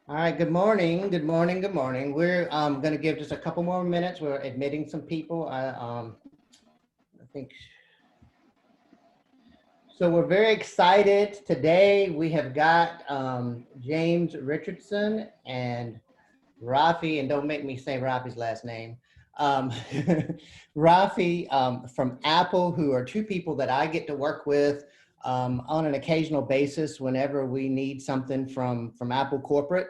All right, good morning, good morning, good morning. We're going to give just a couple more minutes. We're admitting some people. I think so. We're very excited today. We have got James Richardson and Rafi, and don't make me say Rafi's last name. Um, Rafi from Apple, who are two people that I get to work with on an occasional basis whenever we need something from Apple corporate.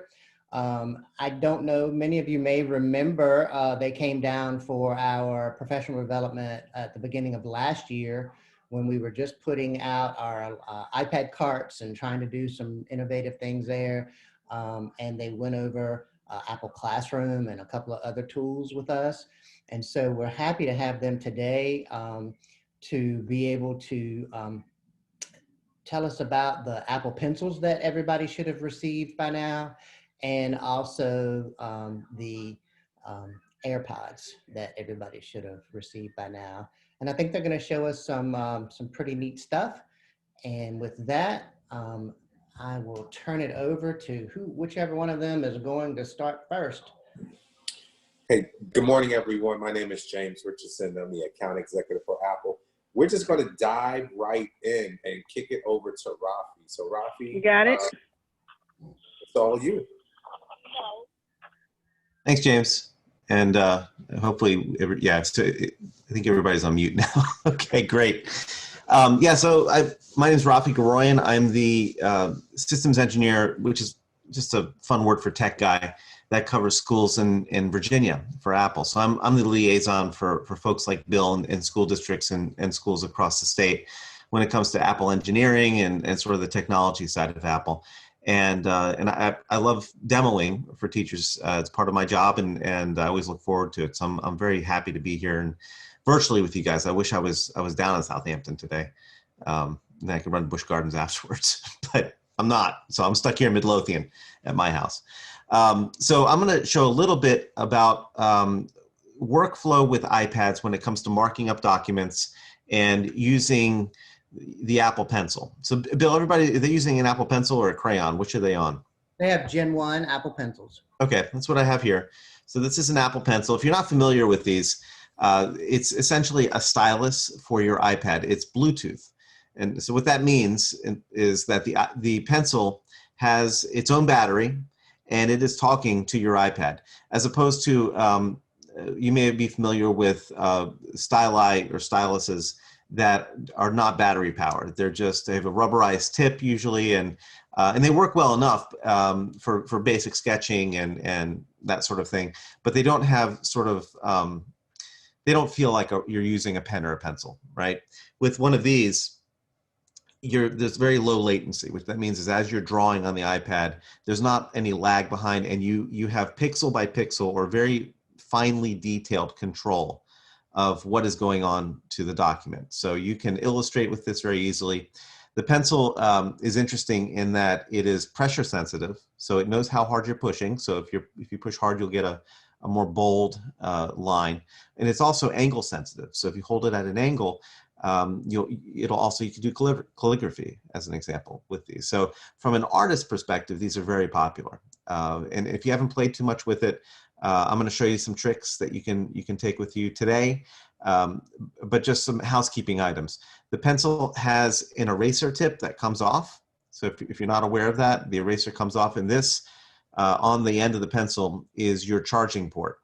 I don't know, many of you may remember they came down for our professional development at the beginning of last year when we were just putting out our iPad carts and trying to do some innovative things there. And they went over Apple Classroom and a couple of other tools with us. And so we're happy to have them today to be able to tell us about the Apple Pencils that everybody should have received by now, and also the AirPods that everybody should have received by now. And I think they're going to show us some pretty neat stuff. And with that, I will turn it over to whichever one of them is going to start first. Hey, good morning, everyone. My name is James Richardson. I'm the account executive for Apple. We're just going to dive right in and kick it over to Rafi. So, Rafi, you got it. It's all you. Thanks, James. And hopefully, I think everybody's on mute now. Okay, great. My name is Rafi Garoyan. I'm the systems engineer, which is just a fun word for tech guy that covers schools in Virginia for Apple. So I'm the liaison for folks like Bill and school districts and schools across the state when it comes to Apple engineering and sort of the technology side of Apple. And I love demoing for teachers. It's part of my job, and I always look forward to it. So I'm very happy to be here and virtually with you guys. I wish I was down in Southampton today. And I could run Busch Gardens afterwards, but I'm not. So I'm stuck here in Midlothian at my house. So I'm going to show a little bit about workflow with iPads when it comes to marking up documents and using the Apple Pencil. So Bill, everybody, are they using an Apple Pencil or a crayon? Which are they on? They have Gen 1 Apple Pencils. Okay, that's what I have here. So this is an Apple Pencil. If you're not familiar with these, it's essentially a stylus for your iPad. It's Bluetooth. And so what that means is that the pencil has its own battery and it is talking to your iPad, as opposed to, you may be familiar with styli or styluses that are not battery powered. They have a rubberized tip usually, and they work well enough for basic sketching and that sort of thing, but they don't have sort of, they don't feel like you're using a pen or a pencil, right? With one of these, there's very low latency, which that means is as you're drawing on the iPad, there's not any lag behind, and you have pixel by pixel or very finely detailed control of what is going on to the document. So you can illustrate with this very easily. The pencil is interesting in that it is pressure sensitive, so it knows how hard you're pushing. So if you push hard, you'll get a more bold line, and it's also angle sensitive. So if you hold it at an angle, you can do calligraphy as an example with these. So from an artist perspective, these are very popular. And if you haven't played too much with it, I'm going to show you some tricks that you can take with you today, but just some housekeeping items. The pencil has an eraser tip that comes off. So if you're not aware of that, the eraser comes off, and this on the end of the pencil is your charging port.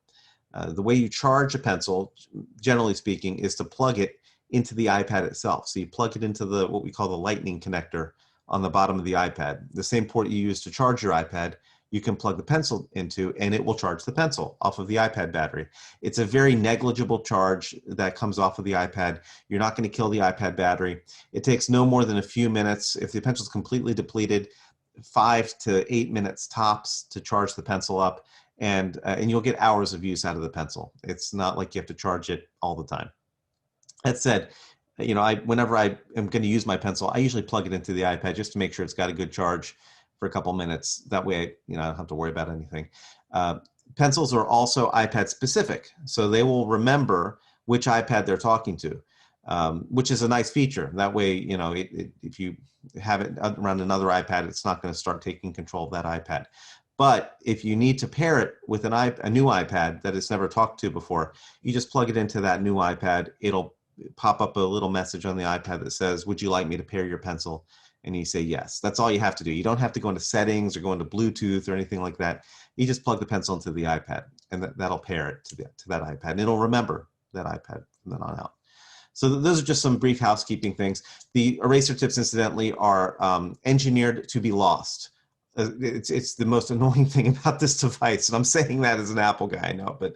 The way you charge a pencil, generally speaking, is to plug it into the iPad itself. So you plug it into what we call the lightning connector on the bottom of the iPad. The same port you use to charge your iPad, you can plug the pencil into, and it will charge the pencil off of the iPad battery. It's a very negligible charge that comes off of the iPad. You're not going to kill the iPad battery. It takes no more than a few minutes. If the pencil is completely depleted, 5 to 8 minutes tops to charge the pencil up, and you'll get hours of use out of the pencil. It's not like you have to charge it all the time. That said, whenever I am going to use my pencil, I usually plug it into the iPad just to make sure it's got a good charge for a couple minutes. That way, I don't have to worry about anything. Pencils are also iPad specific, so they will remember which iPad they're talking to, which is a nice feature. That way, if you have it around another iPad, it's not going to start taking control of that iPad. But if you need to pair it with a new iPad that it's never talked to before, you just plug it into that new iPad. It'll pop up a little message on the iPad that says, would you like me to pair your pencil? And you say yes. That's all you have to do. You don't have to go into settings or go into Bluetooth or anything like that. You just plug the pencil into the iPad, and that'll pair it to that iPad. And it'll remember that iPad from then on out. So those are just some brief housekeeping things. The eraser tips, incidentally, are engineered to be lost. It's the most annoying thing about this device, and I'm saying that as an Apple guy, I know, but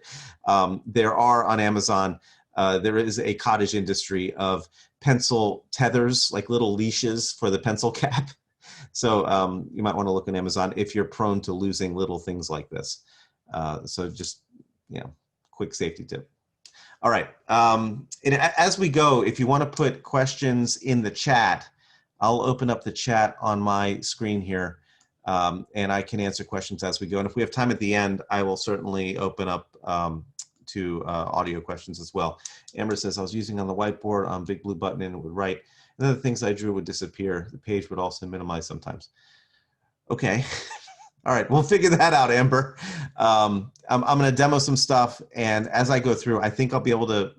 there are on Amazon, there is a cottage industry of pencil tethers, like little leashes for the pencil cap. So you might want to look on Amazon if you're prone to losing little things like this. So just, quick safety tip. All right. And as we go, if you want to put questions in the chat, I'll open up the chat on my screen here, and I can answer questions as we go. And if we have time at the end, I will certainly open up to audio questions as well. Amber says, I was using on the whiteboard on big blue button and it would write. And then the things I drew would disappear. The page would also minimize sometimes. Okay. All right, we'll figure that out, Amber. I'm going to demo some stuff, and as I go through, I think I'll be able to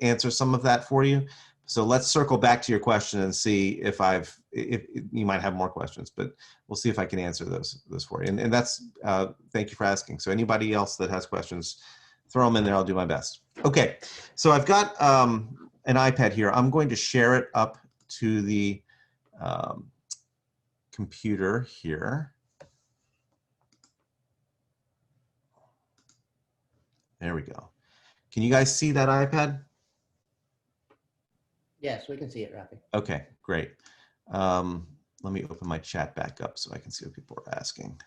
answer some of that for you. So let's circle back to your question and see if you might have more questions, but we'll see if I can answer those for you. And that's, thank you for asking. So anybody else that has questions, throw them in there. I'll do my best. Okay, so I've got an iPad here. I'm going to share it up to the computer here. There we go. Can you guys see that iPad? Yes, we can see it, Rafi. Okay, great. Let me open my chat back up so I can see what people are asking.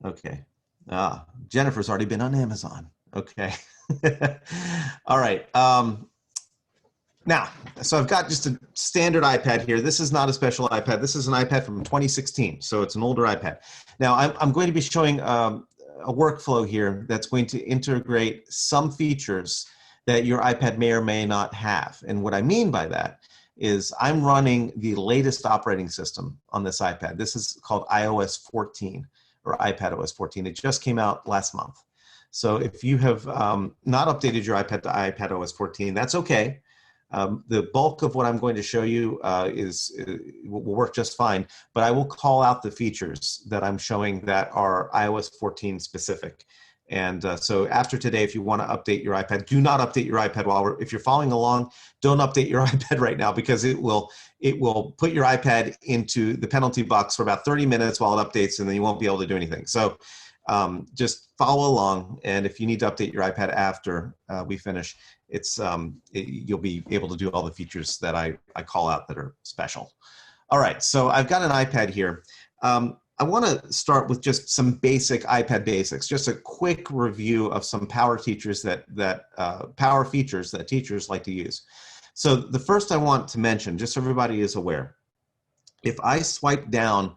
Okay. Jennifer's already been on Amazon. Okay. All right. Now, so I've got just a standard iPad here. This is not a special iPad. This is an iPad from 2016, so it's an older iPad. Now, I'm going to be showing a workflow here that's going to integrate some features that your iPad may or may not have. And what I mean by that is I'm running the latest operating system on this iPad. This is called iOS 14 or iPadOS 14. It just came out last month. So if you have not updated your iPad to iPadOS 14, that's okay. The bulk of what I'm going to show you will work just fine, but I will call out the features that I'm showing that are iOS 14 specific. And so after today, if you want to update your iPad, do not update your iPad if you're following along, don't update your iPad right now, because it will put your iPad into the penalty box for about 30 minutes while it updates, and then you won't be able to do anything. So just follow along, and if you need to update your iPad after we finish, you'll be able to do all the features that I call out that are special. All right, so I've got an iPad here. I want to start with just some basic iPad basics, just a quick review of some power features that teachers like to use. So the first I want to mention, just so everybody is aware, if I swipe down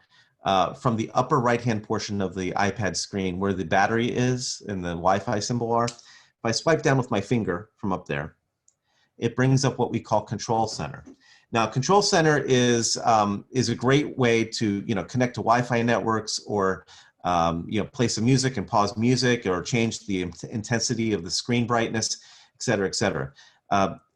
from the upper right-hand portion of the iPad screen where the battery is and the Wi-Fi symbol are, if I swipe down with my finger from up there, it brings up what we call Control Center. Now, Control Center is a great way to connect to Wi-Fi networks, or play some music and pause music, or change the intensity of the screen brightness, et cetera, et cetera.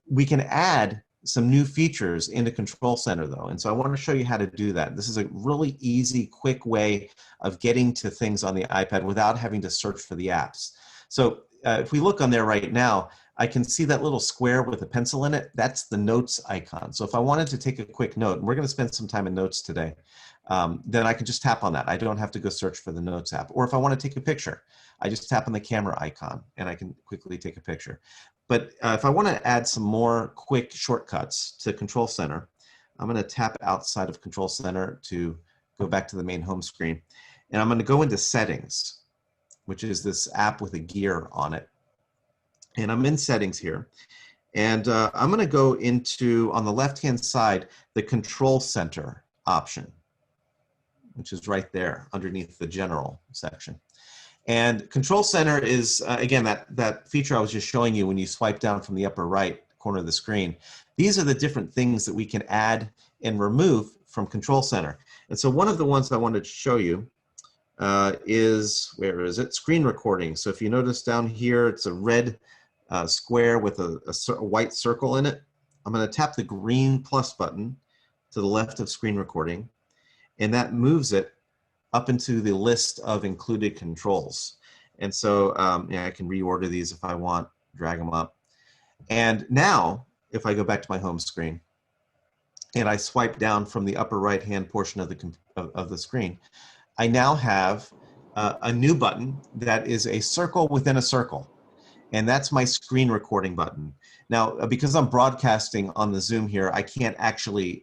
We can add some new features into Control Center, though, and so I want to show you how to do that. This is a really easy, quick way of getting to things on the iPad without having to search for the apps. So if we look on there right now, I can see that little square with a pencil in it. That's the notes icon. So if I wanted to take a quick note, and we're going to spend some time in notes today, then I can just tap on that. I don't have to go search for the notes app. Or if I want to take a picture, I just tap on the camera icon and I can quickly take a picture. But if I want to add some more quick shortcuts to Control Center, I'm going to tap outside of Control Center to go back to the main home screen. And I'm going to go into Settings, which is this app with a gear on it. And I'm in Settings here. And I'm going to go into, on the left-hand side, the Control Center option, which is right there underneath the General section. And Control Center is, again, that feature I was just showing you when you swipe down from the upper right corner of the screen. These are the different things that we can add and remove from Control Center. And so one of the ones I wanted to show you is, where is it? Screen recording. So if you notice down here, it's a red square with a white circle in it. I'm going to tap the green plus button to the left of screen recording, and that moves it up into the list of included controls. And so yeah, I can reorder these if I want, drag them up. And now, if I go back to my home screen and I swipe down from the upper right-hand portion of the screen, I now have a new button that is a circle within a circle. And that's my screen recording button. Now, because I'm broadcasting on the Zoom here, I can't actually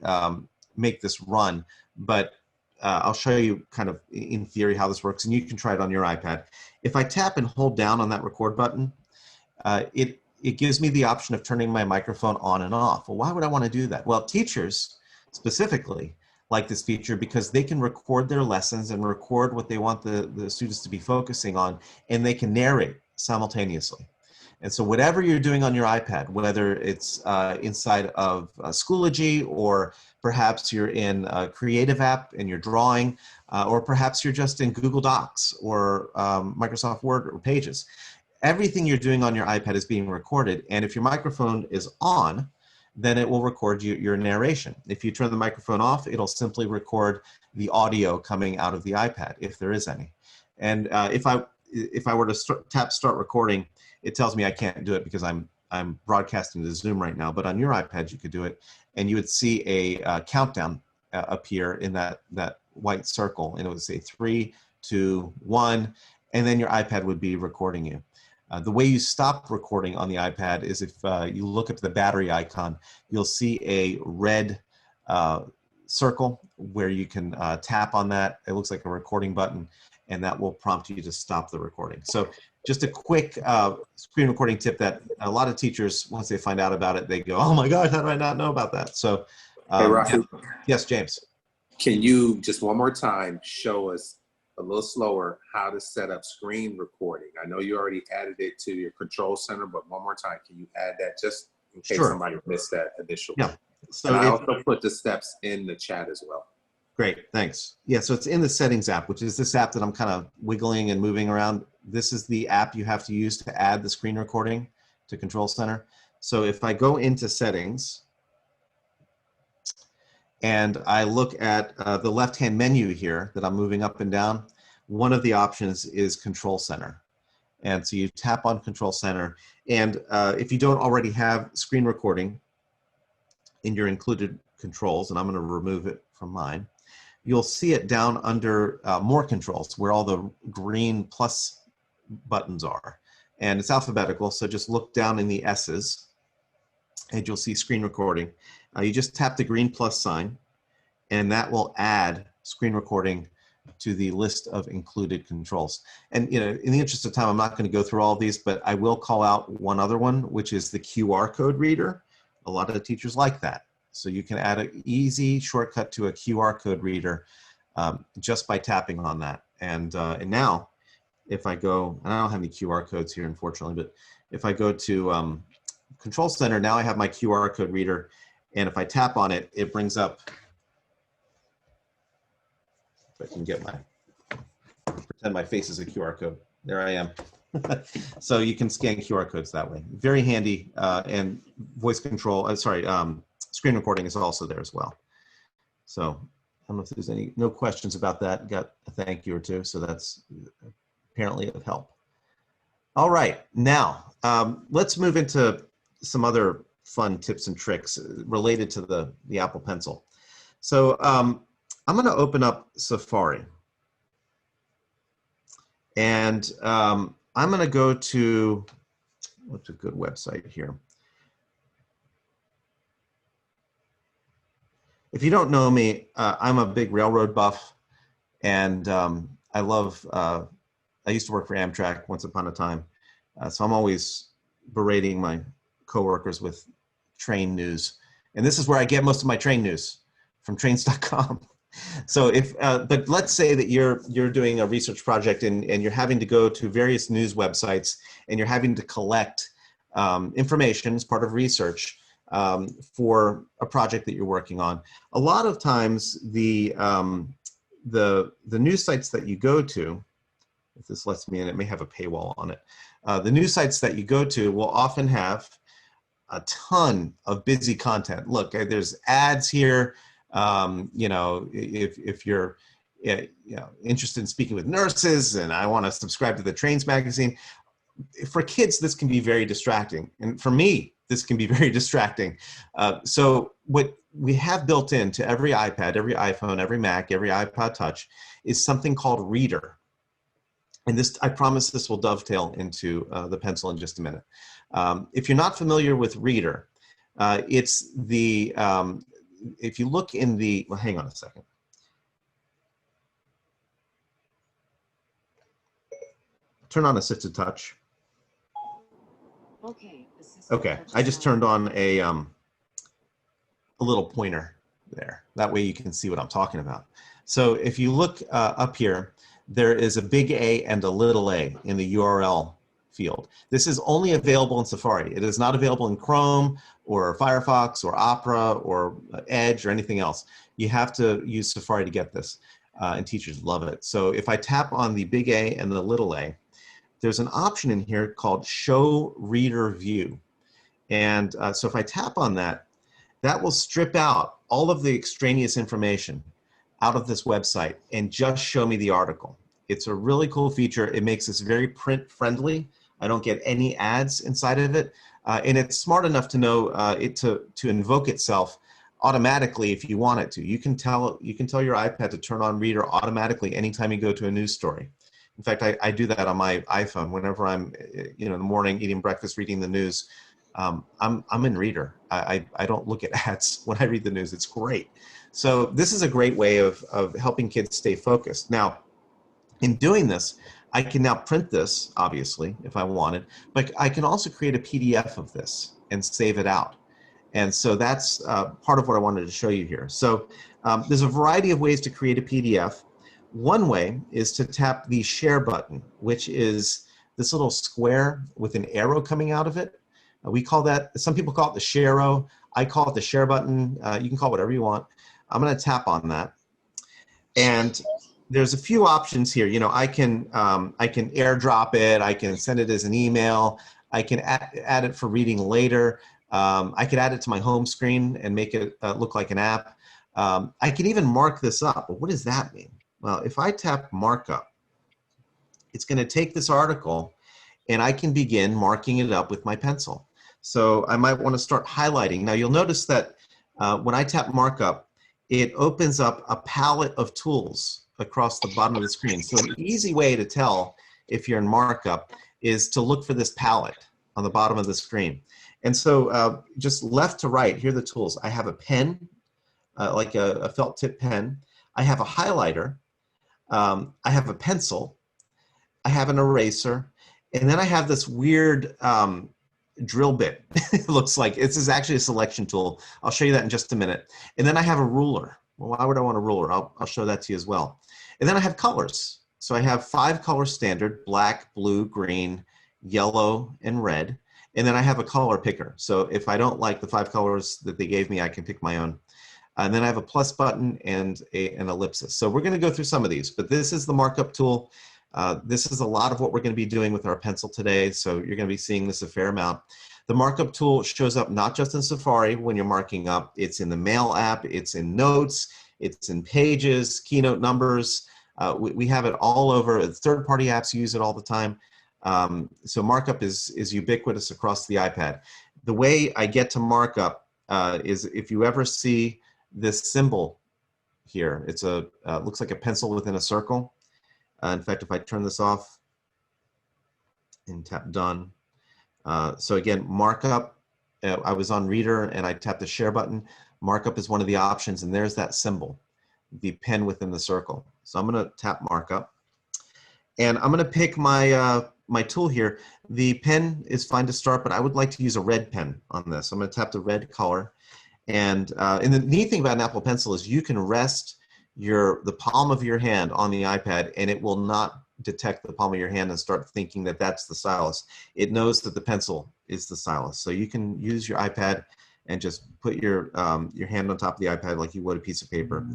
make this run, but I'll show you kind of in theory how this works, and you can try it on your iPad. If I tap and hold down on that record button, it gives me the option of turning my microphone on and off. Well, why would I want to do that? Well, teachers specifically like this feature because they can record their lessons and record what they want the students to be focusing on, and they can narrate simultaneously. And so whatever you're doing on your iPad, whether it's inside of Schoology, or perhaps you're in a creative app and you're drawing, or perhaps you're just in Google Docs or Microsoft Word or Pages, everything you're doing on your iPad is being recorded. And if your microphone is on, then it will record your narration. If you turn the microphone off, it'll simply record the audio coming out of the iPad, if there is any. And if I were to tap start recording, it tells me I can't do it because I'm broadcasting to Zoom right now. But on your iPad, you could do it, and you would see a countdown appear in that white circle, and it would say 3, 2, 1, and then your iPad would be recording you. The way you stop recording on the iPad is if you look at the battery icon, you'll see a red circle where you can tap on that. It looks like a recording button, and that will prompt you to stop the recording. So just a quick screen recording tip that a lot of teachers, once they find out about it, they go, oh my God, how did I not know about that? So, Hey, Rafi, yeah. Yes, James. can you just one more time show us a little slower how to set up screen recording? I know you already added it to your control center, but one more time, can you add that just in case somebody missed that initial? Yeah. So and I also put the steps in the chat as well. Great, thanks. Yeah, so it's in the settings app, which is this app that I'm kind of wiggling and moving around. This is the app you have to use to add the screen recording to Control Center. So if I go into settings and I look at the left-hand menu here that I'm moving up and down, one of the options is Control Center. And so you tap on Control Center. And if you don't already have screen recording in your included controls, and I'm going to remove it from mine, you'll see it down under more controls where all the green plus buttons are. And it's alphabetical, so just look down in the S's and you'll see screen recording. You just tap the green plus sign and that will add screen recording to the list of included controls. And you know, in the interest of time, I'm not going to go through all of these, but I will call out one other one, which is the QR code reader. A lot of the teachers like that. So you can add an easy shortcut to a QR code reader just by tapping on that. And now, if I go, and I don't have any QR codes here, unfortunately, but if I go to Control Center, now I have my QR code reader. And if I tap on it, it brings up, if I can get pretend my face is a QR code. There I am. So you can scan QR codes that way. Very handy, and voice control, screen recording is also there as well. So I don't know if there's no questions about that. Got a thank you or two, so that's apparently of help. All right, now let's move into some other fun tips and tricks related to the Apple Pencil. So I'm going to open up Safari. And I'm going to go to, what's a good website here? If you don't know me, I'm a big railroad buff, and I love, I used to work for Amtrak once upon a time, so I'm always berating my coworkers with train news. And this is where I get most of my train news, from trains.com. So but let's say that you're doing a research project and you're having to go to various news websites and you're having to collect information as part of research for a project that you're working on. A lot of times the the news sites that you go to, if this lets me in, it may have a paywall on it. The news sites that you go to will often have a ton of busy content. Look, there's ads here. You know, if you're interested in speaking with nurses and I want to subscribe to the Trains magazine, for kids, this can be very distracting. And for me, this can be very distracting. So what we have built into every iPad, every iPhone, every Mac, every iPod Touch is something called Reader. And this, I promise this will dovetail into the pencil in just a minute. If you're not familiar with Reader, it's the, if you look in the, well, hang on a second. Turn on Assisted Touch. Okay, I just turned on a little pointer there. That way you can see what I'm talking about. So if you look up here, there is a big A and a little a in the URL field. This is only available in Safari. It is not available in Chrome or Firefox or Opera or Edge or anything else. You have to use Safari to get this, and teachers love it. So if I tap on the big A and the little a, there's an option in here called Show Reader View. And so if I tap on that, that will strip out all of the extraneous information out of this website and just show me the article. It's a really cool feature. It makes this very print friendly. I don't get any ads inside of it. And it's smart enough to know it to invoke itself automatically if you want it to. You can tell your iPad to turn on Reader automatically anytime you go to a news story. In fact, I do that on my iPhone whenever I'm, in the morning eating breakfast, reading the news. I'm in Reader. I don't look at ads when I read the news. It's great. So this is a great way of helping kids stay focused. Now, in doing this, I can now print this, obviously, if I wanted, but I can also create a PDF of this and save it out. And so that's part of what I wanted to show you here. So there's a variety of ways to create a PDF. One way is to tap the share button, which is this little square with an arrow coming out of it. We call that, some people call it the share arrow. I call it the share button. You can call it whatever you want. I'm going to tap on that. And there's a few options here. I can airdrop it. I can send it as an email. I can add it for reading later. I could add it to my home screen and make it look like an app. I can even mark this up. But what does that mean? Well, if I tap markup, it's going to take this article and I can begin marking it up with my pencil. So I might want to start highlighting. Now you'll notice that when I tap markup, it opens up a palette of tools across the bottom of the screen. So an easy way to tell if you're in markup is to look for this palette on the bottom of the screen. And so just left to right, here are the tools. I have a pen, like a felt tip pen. I have a highlighter. I have a pencil. I have an eraser. And then I have this weird drill bit. It looks like this is actually a selection tool. I'll show you that in just a minute. And then I have a ruler. Well, why would I want a ruler? I'll show that to you as well. And then I have colors. So I have 5 colors standard: black, blue, green, yellow, and red. And then I have a color picker. So if I don't like the 5 colors that they gave me, I can pick my own. And then I have a plus button and an ellipsis. So we're going to go through some of these, but this is the markup tool. This is a lot of what we're going to be doing with our pencil today, so you're going to be seeing this a fair amount. The markup tool shows up not just in Safari when you're marking up. It's in the Mail app, it's in Notes, it's in Pages, Keynote Numbers. We have it all over. Third-party apps use it all the time. So markup is ubiquitous across the iPad. The way I get to markup is if you ever see this symbol here, it's looks like a pencil within a circle. In fact, if I turn this off and tap done. So again, markup, I was on Reader and I tapped the share button. Markup is one of the options, and there's that symbol, the pen within the circle. So I'm going to tap markup. And I'm going to pick my, my tool here. The pen is fine to start, but I would like to use a red pen on this. I'm going to tap the red color. And the neat thing about an Apple Pencil is you can rest the palm of your hand on the iPad and it will not detect the palm of your hand and start thinking that that's the stylus. It knows that the pencil is the stylus. So you can use your iPad and just put your hand on top of the iPad like you would a piece of paper.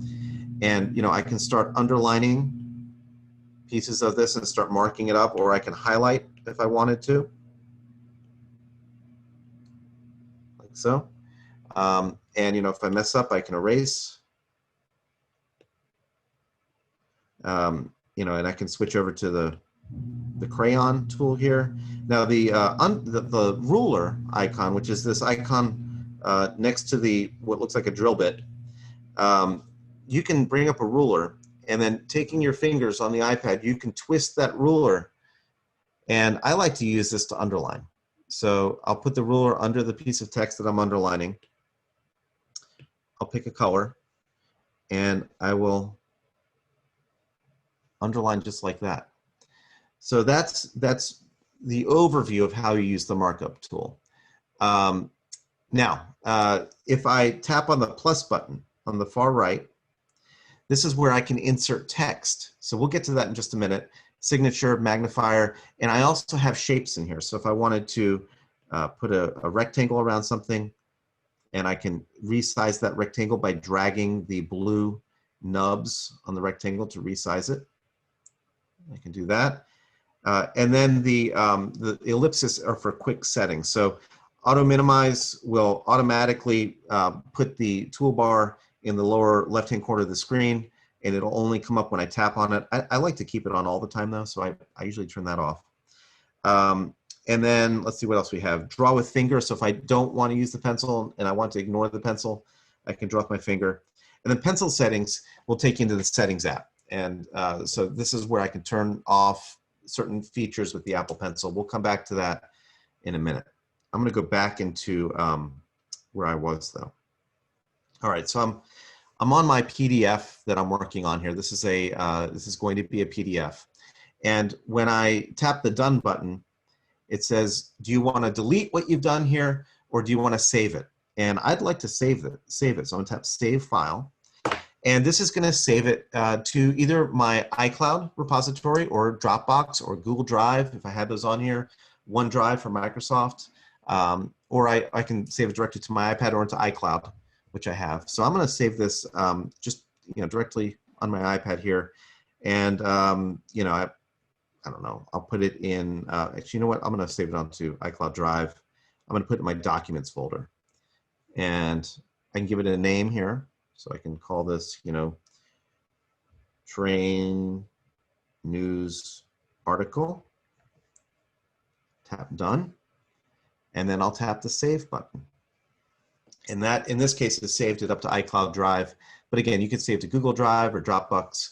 And, you know, I can start underlining pieces of this and start marking it up, or I can highlight if I wanted to, like so. And, you know, if I mess up, I can erase. You know, and I can switch over to the crayon tool here. Now the ruler icon, which is this icon next to the what looks like a drill bit, you can bring up a ruler, and then taking your fingers on the iPad, you can twist that ruler. And I like to use this to underline. So I'll put the ruler under the piece of text that I'm underlining. I'll pick a color, and I will underline just like that. So that's the overview of how you use the markup tool. Now, if I tap on the plus button on the far right, this is where I can insert text. So we'll get to that in just a minute. Signature, magnifier, and I also have shapes in here. So if I wanted to put a rectangle around something, and I can resize that rectangle by dragging the blue nubs on the rectangle to resize it. I can do that. And then the ellipses are for quick settings. So auto minimize will automatically put the toolbar in the lower left-hand corner of the screen, and it'll only come up when I tap on it. I like to keep it on all the time though, so I usually turn that off. And then let's see what else we have. Draw with finger. So if I don't want to use the pencil and I want to ignore the pencil, I can draw with my finger. And then pencil settings will take you into the settings app. And so this is where I can turn off certain features with the Apple Pencil. We'll come back to that in a minute. I'm going to go back into where I was though. All right, so I'm on my PDF that I'm working on here. This is going to be a PDF. And when I tap the done button, it says, do you want to delete what you've done here, or do you want to save it? And I'd like to save it. So I'm going to tap Save File. And this is going to save it to either my iCloud repository or Dropbox or Google Drive, if I had those on here, OneDrive for Microsoft, or I can save it directly to my iPad or into iCloud, which I have. So I'm going to save this just directly on my iPad here. And I don't know, I'll put it in, actually, you know what? I'm going to save it onto iCloud Drive. I'm going to put it in my documents folder. And I can give it a name here. So I can call this, train news article. Tap done. And then I'll tap the save button. And that, in this case, has saved it up to iCloud Drive. But again, you could save to Google Drive or Dropbox.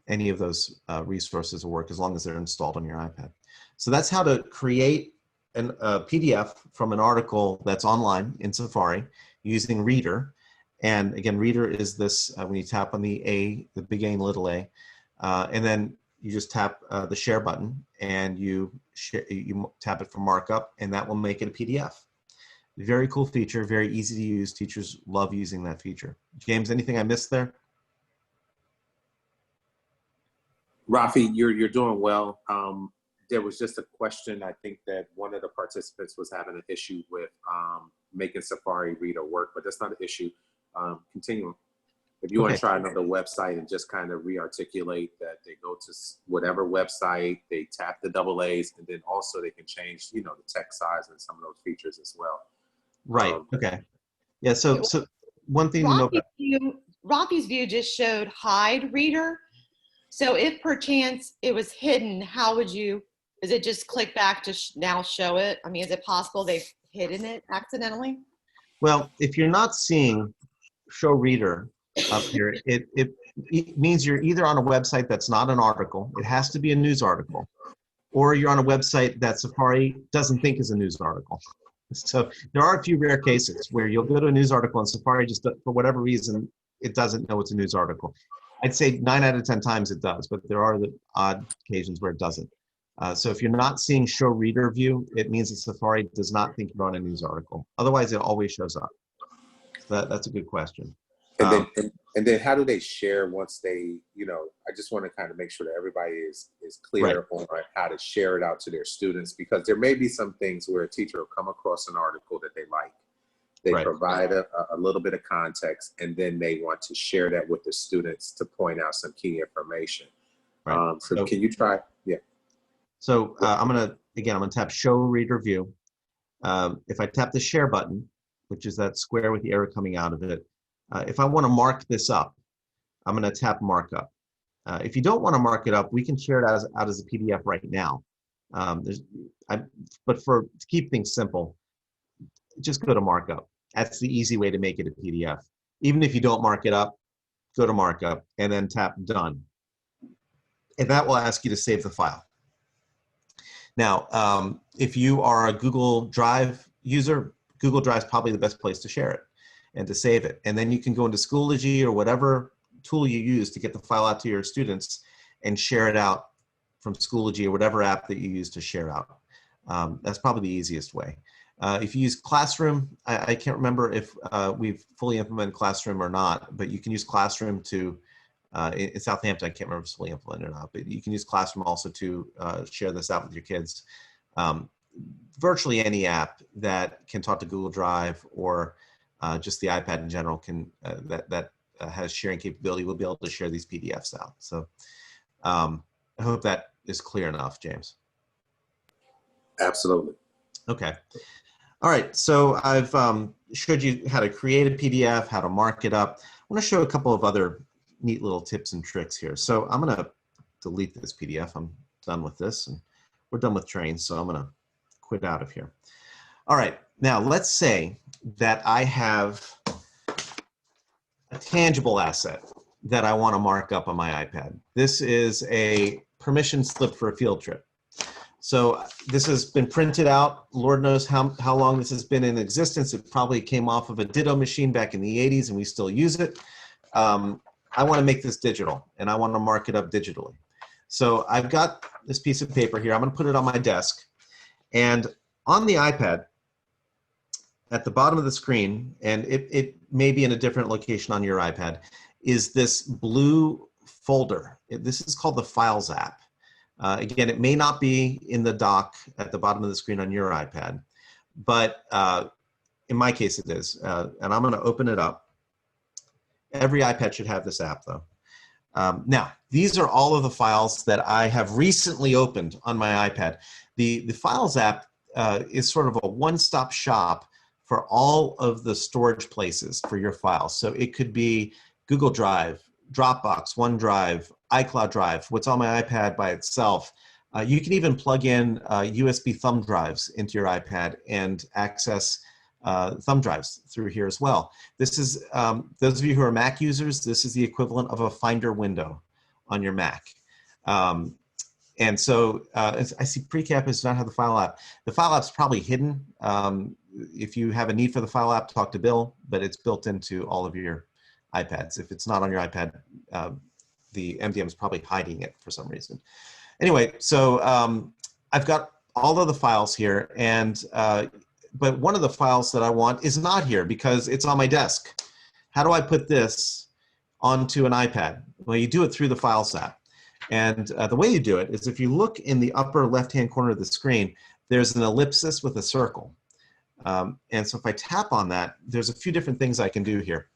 Any of those resources will work as long as they're installed on your iPad. So that's how to create a PDF from an article that's online in Safari using Reader. And again, Reader is this, when you tap on the A, the big A and little a, and then you just tap the share button and you tap it for markup, and that will make it a PDF. Very cool feature, very easy to use. Teachers love using that feature. James, anything I missed there? Rafi, you're doing well. There was just a question. I think that one of the participants was having an issue with making Safari Reader work, but that's not an issue. Continue. If you want to try another website and just kind of re-articulate that, they go to whatever website, they tap the double A's, and then also they can change, the text size and some of those features as well. Right. Okay. Yeah. So one thing to know about Rafi's view just showed hide Reader. So if perchance it was hidden, how would you? Is it just click back to now show it? I mean, is it possible they've hidden it accidentally? Well, if you're not seeing show Reader up here, it means you're either on a website that's not an article. It has to be a news article, or you're on a website that Safari doesn't think is a news article. So there are a few rare cases where you'll go to a news article and Safari just, for whatever reason, it doesn't know it's a news article. I'd say 9 out of 10 times it does, but there are the odd occasions where it doesn't. So if you're not seeing show Reader view, it means that Safari does not think you're on a news article. Otherwise, it always shows up. So that's a good question. And then how do they share once they, I just want to kind of make sure that everybody is clear on how to share it out to their students, because there may be some things where a teacher will come across an article that they like. They Right. provide a little bit of context, and then they want to share that with the students to point out some key information. Right. So can you try? Yeah. So I'm gonna tap Show Reader View. If I tap the Share button, which is that square with the arrow coming out of it, if I want to mark this up, I'm gonna tap Markup. If you don't want to mark it up, we can share it out as a PDF right now. But to keep things simple, just go to Markup. That's the easy way to make it a PDF. Even if you don't mark it up, go to Markup and then tap Done. And that will ask you to save the file. Now, if you are a Google Drive user, Google Drive is probably the best place to share it and to save it. And then you can go into Schoology or whatever tool you use to get the file out to your students and share it out from Schoology or whatever app that you use to share out. That's probably the easiest way. If you use Classroom, I can't remember if we've fully implemented Classroom or not, but you can use Classroom to, in Southampton, I can't remember if it's fully implemented or not, but you can use Classroom also to share this out with your kids. Virtually any app that can talk to Google Drive or just the iPad in general can that has sharing capability will be able to share these PDFs out. So I hope that is clear enough, James. Absolutely. Okay. All right. So I've showed you how to create a PDF, how to mark it up. I want to show a couple of other neat little tips and tricks here. So I'm going to delete this PDF. I'm done with this, and we're done with trains. So I'm going to quit out of here. All right. Now let's say that I have a tangible asset that I want to mark up on my iPad. This is a permission slip for a field trip. So this has been printed out. Lord knows how long this has been in existence. It probably came off of a Ditto machine back in the 80s, and we still use it. I want to make this digital, and I want to mark it up digitally. So I've got this piece of paper here. I'm going to put it on my desk. And on the iPad, at the bottom of the screen, and it may be in a different location on your iPad, is this blue folder. This is called the Files app. Again, it may not be in the dock at the bottom of the screen on your iPad, but in my case it is. And I'm going to open it up. Every iPad should have this app, though. Now, these are all of the files that I have recently opened on my iPad. The Files app is sort of a one-stop shop for all of the storage places for your files. So it could be Google Drive, Dropbox, OneDrive, iCloud Drive, what's on my iPad by itself. You can even plug in USB thumb drives into your iPad and access thumb drives through here as well. This is, those of you who are Mac users, this is the equivalent of a Finder window on your Mac. And so I see Precap does not have the File app. The File app's probably hidden. If you have a need for the File app, talk to Bill, but it's built into all of your iPads. If it's not on your iPad, the MDM is probably hiding it for some reason. Anyway, so I've got all of the files here, and but one of the files that I want is not here because it's on my desk. How do I put this onto an iPad? Well, you do it through the Files app. And the way you do it is if you look in the upper left-hand corner of the screen, there's an ellipsis with a circle. And so if I tap on that, there's a few different things I can do here.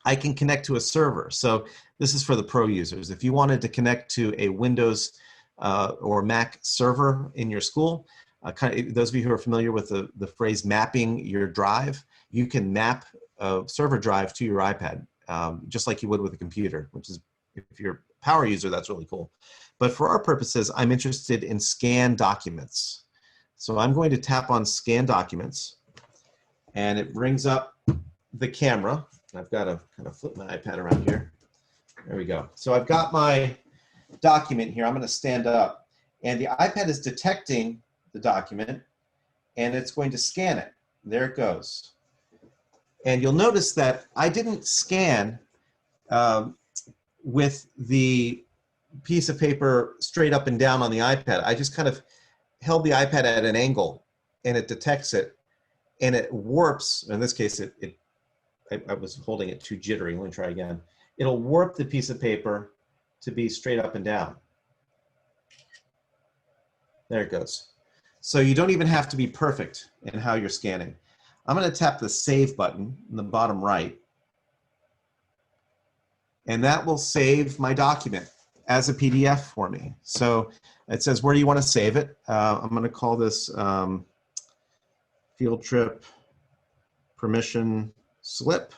I can connect to a server. So this is for the pro users. If you wanted to connect to a Windows or Mac server in your school, those of you who are familiar with the phrase mapping your drive, you can map a server drive to your iPad, just like you would with a computer, which is, if you're a power user, that's really cool. But for our purposes, I'm interested in scan documents. So I'm going to tap on Scan Documents, and it brings up the camera. I've got to kind of flip my iPad around here. There we go. So I've got my document here. I'm going to stand up, and the iPad is detecting the document, and it's going to scan it. There it goes. And you'll notice that I didn't scan with the piece of paper straight up and down on the iPad. I just kind of held the iPad at an angle, and it detects it, and it warps. In this case, I was holding it too jittery. Let me try again. It'll warp the piece of paper to be straight up and down. There it goes. So you don't even have to be perfect in how you're scanning. I'm going to tap the Save button in the bottom right, and that will save my document as a PDF for me. So it says, where do you want to save it? I'm going to call this field trip permission slip.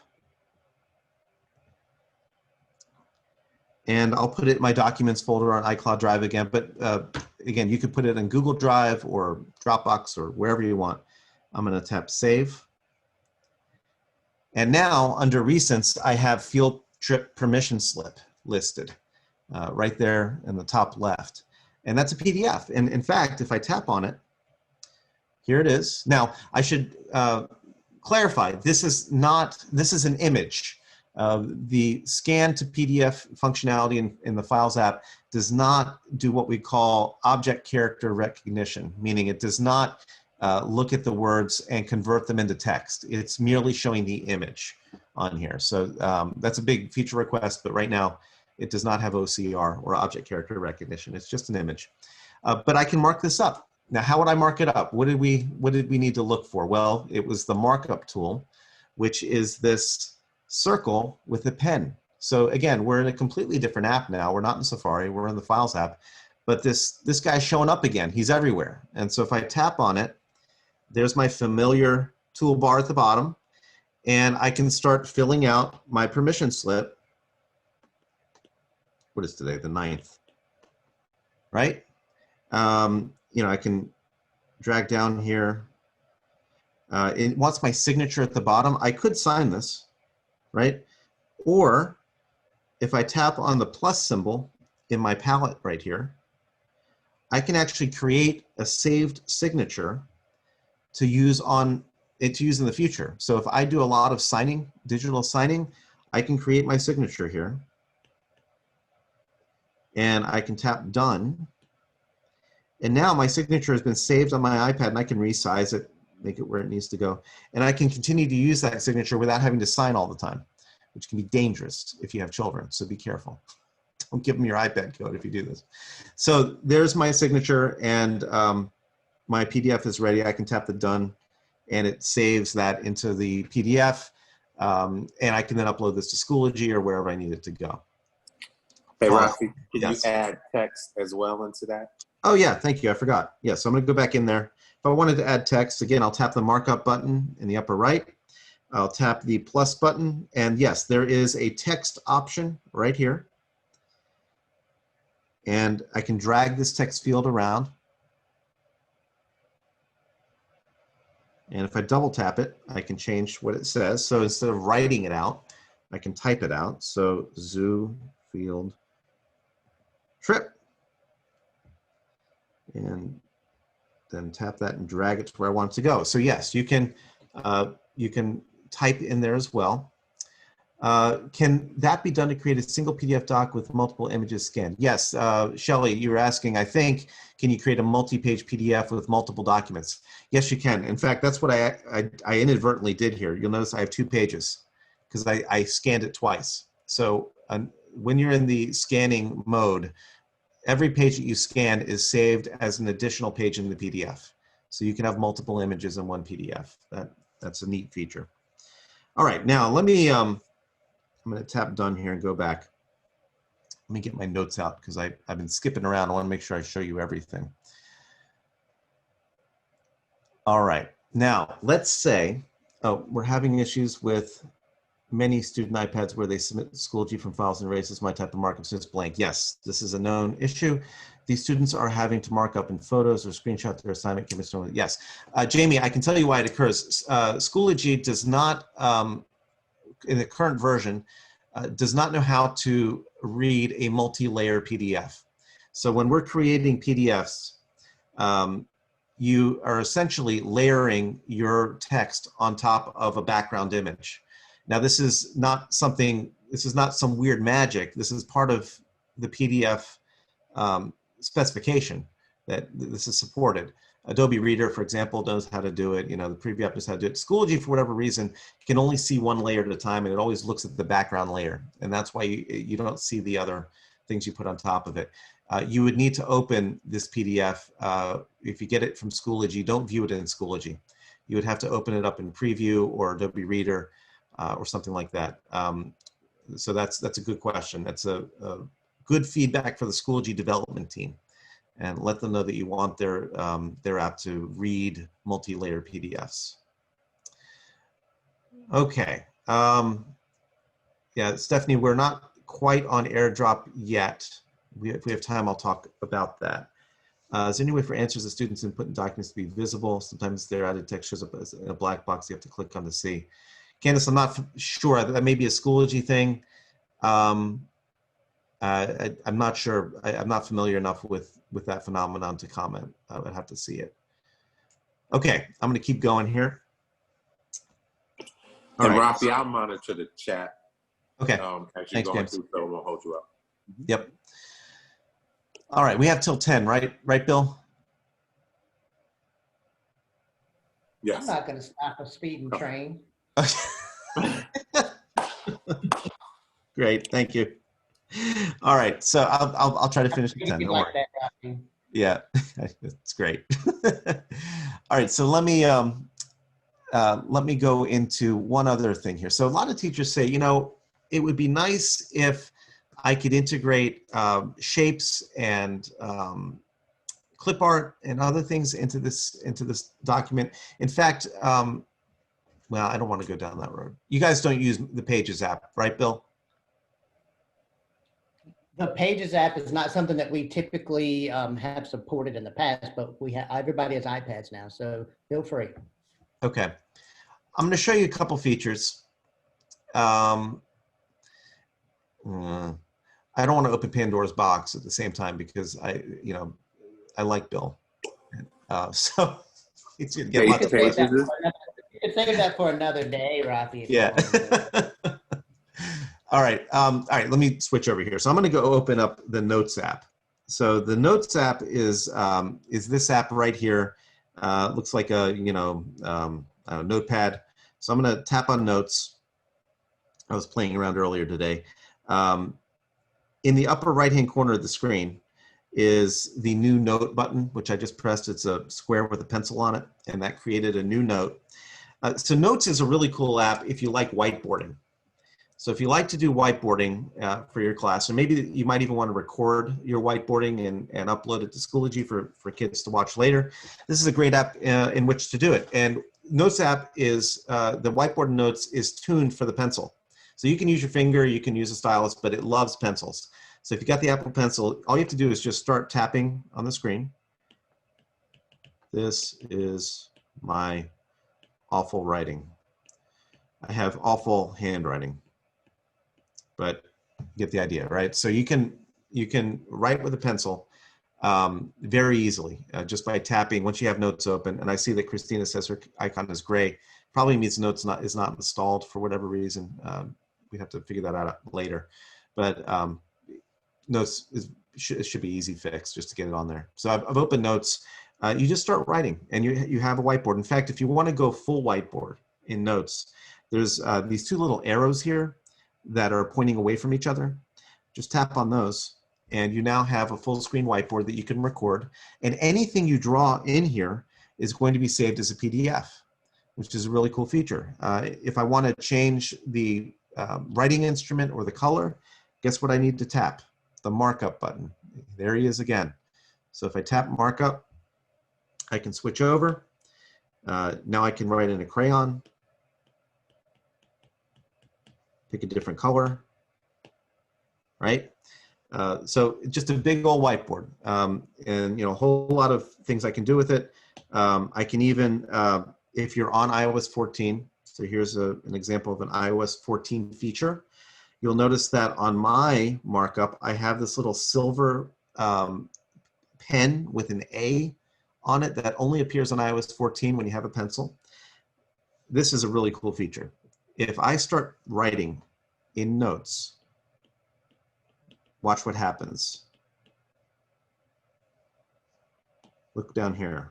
And I'll put it in my documents folder on iCloud Drive again. But again, you could put it in Google Drive or Dropbox or wherever you want. I'm going to tap Save. And now under Recents, I have field trip permission slip listed right there in the top left. And that's a PDF. And in fact, if I tap on it, here it is. Now, I should clarify, this is an image. The scan to PDF functionality in the Files app does not do what we call object character recognition, meaning it does not look at the words and convert them into text. It's merely showing the image on here. So that's a big feature request, but right now it does not have OCR or object character recognition. It's just an image. But I can mark this up. Now, how would I mark it up? What did we need to look for? Well, it was the markup tool, which is this circle with a pen. So again, we're in a completely different app now. We're not in Safari, we're in the Files app, but this guy's showing up again. He's everywhere. And so if I tap on it, there's my familiar toolbar at the bottom, and I can start filling out my permission slip. What is today? The 9th, right? You know, I can drag down here. It wants my signature at the bottom. I could sign this, right? Or if I tap on the plus symbol in my palette right here, I can actually create a saved signature to use in the future. So if I do a lot of signing, digital signing, I can create my signature here. And I can tap done. And now my signature has been saved on my iPad, and I can resize it, make it where it needs to go. And I can continue to use that signature without having to sign all the time, which can be dangerous if you have children, so be careful. Don't give them your iPad code if you do this. So there's my signature, and my PDF is ready. I can tap the done, and it saves that into the PDF, and I can then upload this to Schoology or wherever I need it to go. Hey, Rafi, can yes. you add text as well into that? Oh yeah, thank you, I forgot. Yeah, so I'm gonna go back in there. If I wanted to add text, again, I'll tap the markup button in the upper right. I'll tap the plus button, and yes, there is a text option right here. And I can drag this text field around. And if I double tap it, I can change what it says. So instead of writing it out, I can type it out. So zoo field trip. And then tap that and drag it to where I want it to go. So yes, you can type in there as well. Can that be done to create a single PDF doc with multiple images scanned? Yes, Shelley, you were asking, I think, can you create a multi-page PDF with multiple documents? Yes, you can. In fact, that's what I inadvertently did here. You'll notice I have 2 pages because I scanned it twice. So when you're in the scanning mode, every page that you scan is saved as an additional page in the PDF. So you can have multiple images in one PDF. That's a neat feature. All right, now let me, I'm gonna tap done here and go back. Let me get my notes out because I've been skipping around. I wanna make sure I show you everything. All right, now let's say, we're having issues with many student iPads where they submit Schoology from files and erases my type of markup since blank. Yes, this is a known issue. These students are having to mark up in photos or screenshot their assignment. Yes, Jamie, I can tell you why it occurs. Schoology does not, in the current version, does not know how to read a multi-layer PDF. So when we're creating PDFs, you are essentially layering your text on top of a background image. Now, this is not some weird magic. This is part of the PDF specification that this is supported. Adobe Reader, for example, knows how to do it. You know, the Preview app knows how to do it. Schoology, for whatever reason, can only see one layer at a time, and it always looks at the background layer. And that's why you don't see the other things you put on top of it. You would need to open this PDF. If you get it from Schoology, don't view it in Schoology. you would have to open it up in Preview or Adobe Reader or something like that. So that's a good question. That's a good feedback for the Schoology development team, and let them know that you want their app to read multi-layer PDFs. Okay. Yeah, Stephanie, we're not quite on AirDrop yet. If we have time, I'll talk about that. Is there any way for answers that students input in documents to be visible? Sometimes their added text shows up as in a black box you have to click on to see. Candace, I'm not sure. That may be a Schoology thing. I'm not sure. I'm not familiar enough with that phenomenon to comment. I would have to see it. Okay, I'm going to keep going here. All and right. Rafi, I'll monitor the chat. Okay. As you're Thanks, going James. through, so we'll hold you up. Yep. All right, we have till 10, right? Right, Bill? Yes. I'm not going to stop a speeding train. Great, thank you. All right, so I'll try to finish at 10. Don't Like worry. that, Robbie. Yeah, it's great. All right, so let me go into one other thing here. So a lot of teachers say, you know, it would be nice if I could integrate shapes and clip art and other things into this document. In fact, well, I don't want to go down that road. You guys don't use the Pages app, right, Bill? The Pages app is not something that we typically have supported in the past, but everybody has iPads now, so feel free. Okay, I'm going to show you a couple features. I don't want to open Pandora's box at the same time because I like Bill. So it's going to get lots of Pages. You could save that for another day, Rafi. Yeah. All right. Let me switch over here. So I'm going to go open up the Notes app. So the Notes app is this app right here. Looks like a notepad. So I'm going to tap on Notes. I was playing around earlier today. In the upper right-hand corner of the screen is the new Note button, which I just pressed. It's a square with a pencil on it, and that created a new note. So Notes is a really cool app if you like whiteboarding. So if you like to do whiteboarding for your class, or maybe you might even want to record your whiteboarding and upload it to Schoology for kids to watch later, this is a great app in which to do it. And Notes app is, the whiteboard Notes is tuned for the pencil. So you can use your finger, you can use a stylus, but it loves pencils. So if you got the Apple Pencil, all you have to do is just start tapping on the screen. This is my awful writing. I have awful handwriting, but you get the idea, right? So you can write with a pencil very easily just by tapping once you have Notes open. And I see that Christina says her icon is gray. Probably means Notes is not installed for whatever reason. We'd have to figure that out later. But Notes should be easy fix just to get it on there. So I've opened Notes. You just start writing, and you have a whiteboard. In fact, if you want to go full whiteboard in Notes, there's these two little arrows here that are pointing away from each other. Just tap on those, and you now have a full screen whiteboard that you can record. And anything you draw in here is going to be saved as a PDF, which is a really cool feature. If I want to change the writing instrument or the color, guess what I need to tap? The markup button. There he is again. So if I tap markup, I can switch over. Now I can write in a crayon, pick a different color, right? So just a big old whiteboard, and a whole lot of things I can do with it. I can even, if you're on iOS 14, so here's an example of an iOS 14 feature. You'll notice that on my markup, I have this little silver pen with an A on it that only appears on iOS 14 when you have a pencil. This is a really cool feature. If I start writing in Notes, watch what happens. Look down here.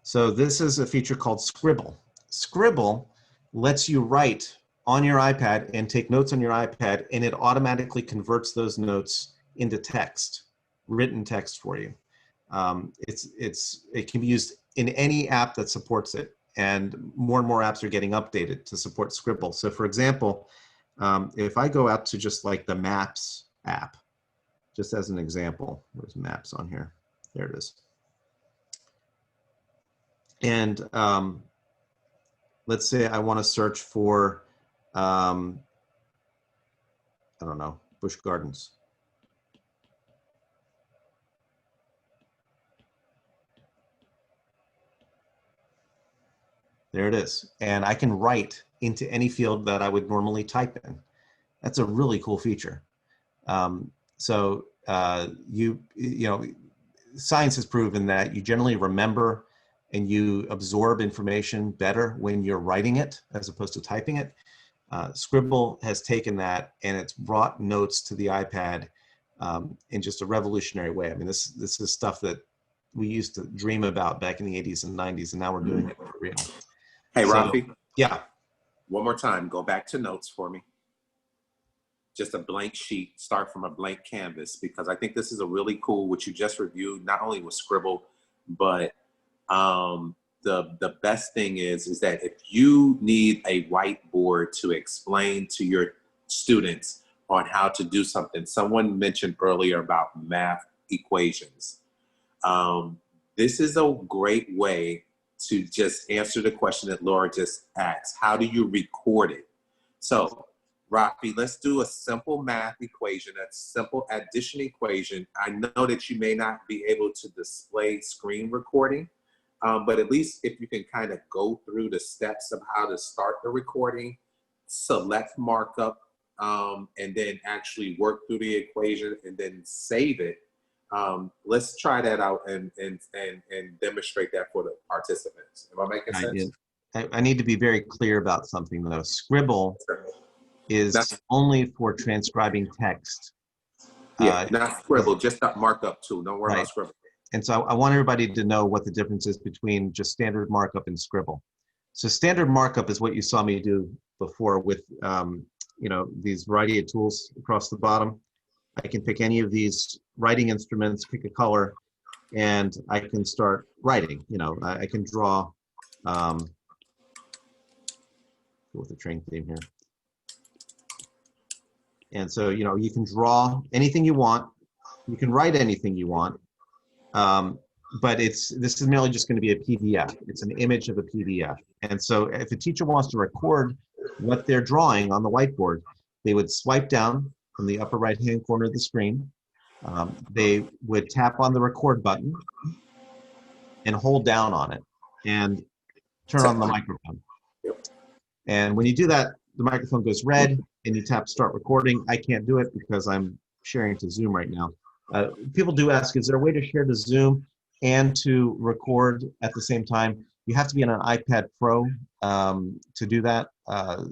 So this is a feature called Scribble. Scribble lets you write on your iPad and take notes on your iPad, and it automatically converts those notes into text, written text for you. It can be used in any app that supports it, and more apps are getting updated to support Scribble. So for example, if I go out to just like the Maps app, just as an example, where's Maps on here? There it is. And let's say I want to search for, I don't know, Busch Gardens. There it is. And I can write into any field that I would normally type in. That's a really cool feature. You know, science has proven that you generally remember and you absorb information better when you're writing it as opposed to typing it. Scribble has taken that and it's brought notes to the iPad in just a revolutionary way. I mean, this is stuff that we used to dream about back in the 80s and 90s, and now we're doing it for real. Hey, So, Rafi. Yeah. One more time, go back to notes for me. Just a blank sheet, start from a blank canvas, because I think this is a really cool, what you just reviewed, not only with Scribble, but the best thing is that if you need a whiteboard to explain to your students on how to do something, someone mentioned earlier about math equations. This is a great way to just answer the question that Laura just asked. How do you record it? So, Rafi, let's do a simple math equation, a simple addition equation. I know that you may not be able to display screen recording, but at least if you can kind of go through the steps of how to start the recording, select markup, and then actually work through the equation and then save it. Let's try that out and demonstrate that for the participants. Am I making sense? I need to be very clear about something though. Scribble is only for transcribing text. Not Scribble, just that markup too. Don't worry about Scribble. And so I want everybody to know what the difference is between just standard markup and Scribble. So standard markup is what you saw me do before with you know, these variety of tools across the bottom. I can pick any of these writing instruments, pick a color, and I can start writing. You know, I can draw, go with the train theme here. And so, you know, you can draw anything you want. You can write anything you want. But this is merely just going to be a PDF. It's an image of a PDF. And so if a teacher wants to record what they're drawing on the whiteboard, they would swipe down from the upper right-hand corner of the screen. They would tap on the record button and hold down on it and turn on the microphone. And when you do that, the microphone goes red and you tap start recording. I can't do it because I'm sharing to Zoom right now. People do ask, is there a way to share to Zoom and to record at the same time? You have to be on an iPad Pro to do that.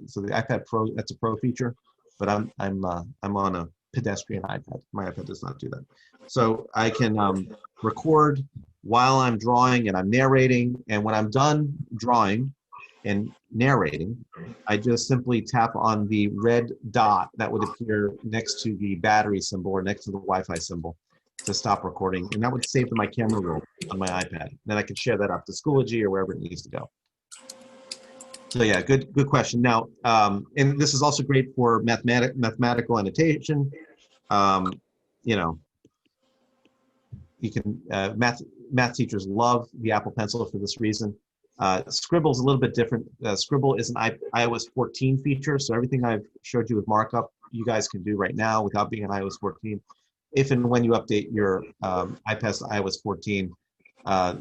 So the iPad Pro, that's a Pro feature, but I'm on a pedestrian iPad. My iPad does not do that. So I can record while I'm drawing and I'm narrating. And when I'm done drawing and narrating, I just simply tap on the red dot that would appear next to the battery symbol or next to the Wi-Fi symbol to stop recording. And that would save to my camera roll on my iPad. Then I can share that up to Schoology or wherever it needs to go. So yeah, good question. Now, and this is also great for mathematical annotation. You know, you can, math teachers love the Apple Pencil for this reason. Scribble is a little bit different. Scribble is an iOS 14 feature, so everything I've showed you with markup, you guys can do right now without being an iOS 14. If and when you update your iPad to iOS 14,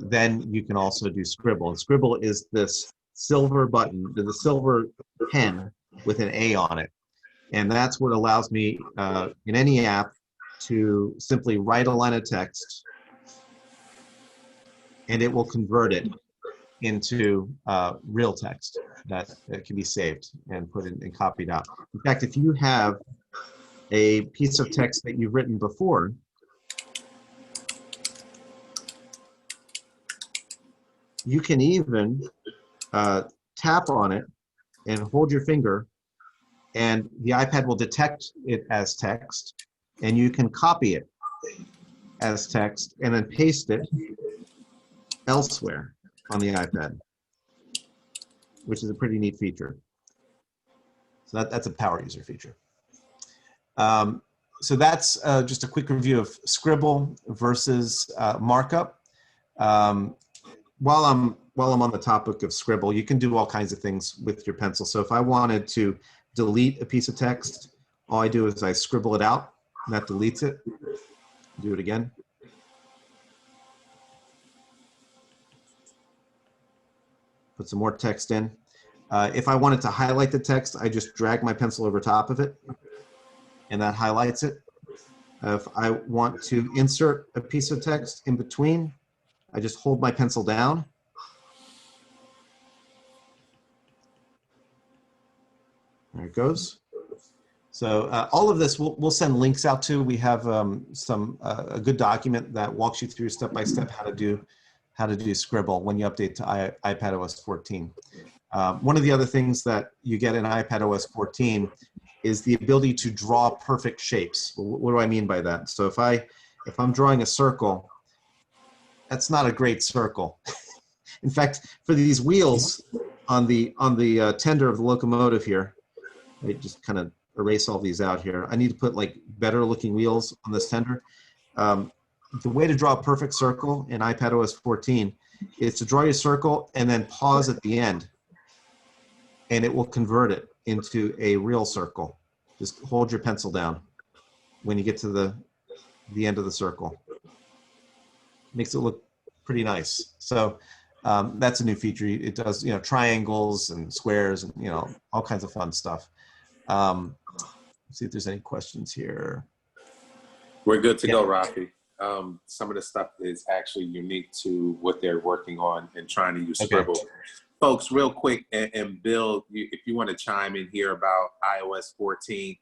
then you can also do Scribble. And Scribble is this silver button, the silver pen with an A on it. And that's what allows me in any app to simply write a line of text and it will convert it into real text that can be saved and put in and copied out. In fact, if you have a piece of text that you've written before, You can even tap on it and hold your finger, and the iPad will detect it as text, and you can copy it as text and then paste it elsewhere on the iPad, which is a pretty neat feature. So that's a power user feature. So that's just a quick review of Scribble versus markup. While I'm on the topic of Scribble, you can do all kinds of things with your pencil. So if I wanted to delete a piece of text, all I do is I scribble it out, and that deletes it. Do it again. Put some more text in. If I wanted to highlight the text, I just drag my pencil over top of it, and that highlights it. If I want to insert a piece of text in between, I just hold my pencil down. There it goes. So all of this we'll send links out to. We have a good document that walks you through step by step how to do Scribble when you update to iPadOS 14. One of the other things that you get in iPadOS 14 is the ability to draw perfect shapes. What do I mean by that? So if I'm drawing a circle, that's not a great circle. In fact, for these wheels on the tender of the locomotive here, I just kind of erase all these out here. I need to put like better looking wheels on this tender. The way to draw a perfect circle in iPadOS 14 is to draw your circle and then pause at the end, and it will convert it into a real circle. Just hold your pencil down when you get to the end of the circle. Makes it look pretty nice. So that's a new feature. It does, triangles and squares and, all kinds of fun stuff. Let's see if there's any questions here. We're good to go, Rafi. Some of the stuff is actually unique to what they're working on and trying to use Scribble. Folks, real quick, and Bill, if you want to chime in here about iOS 14,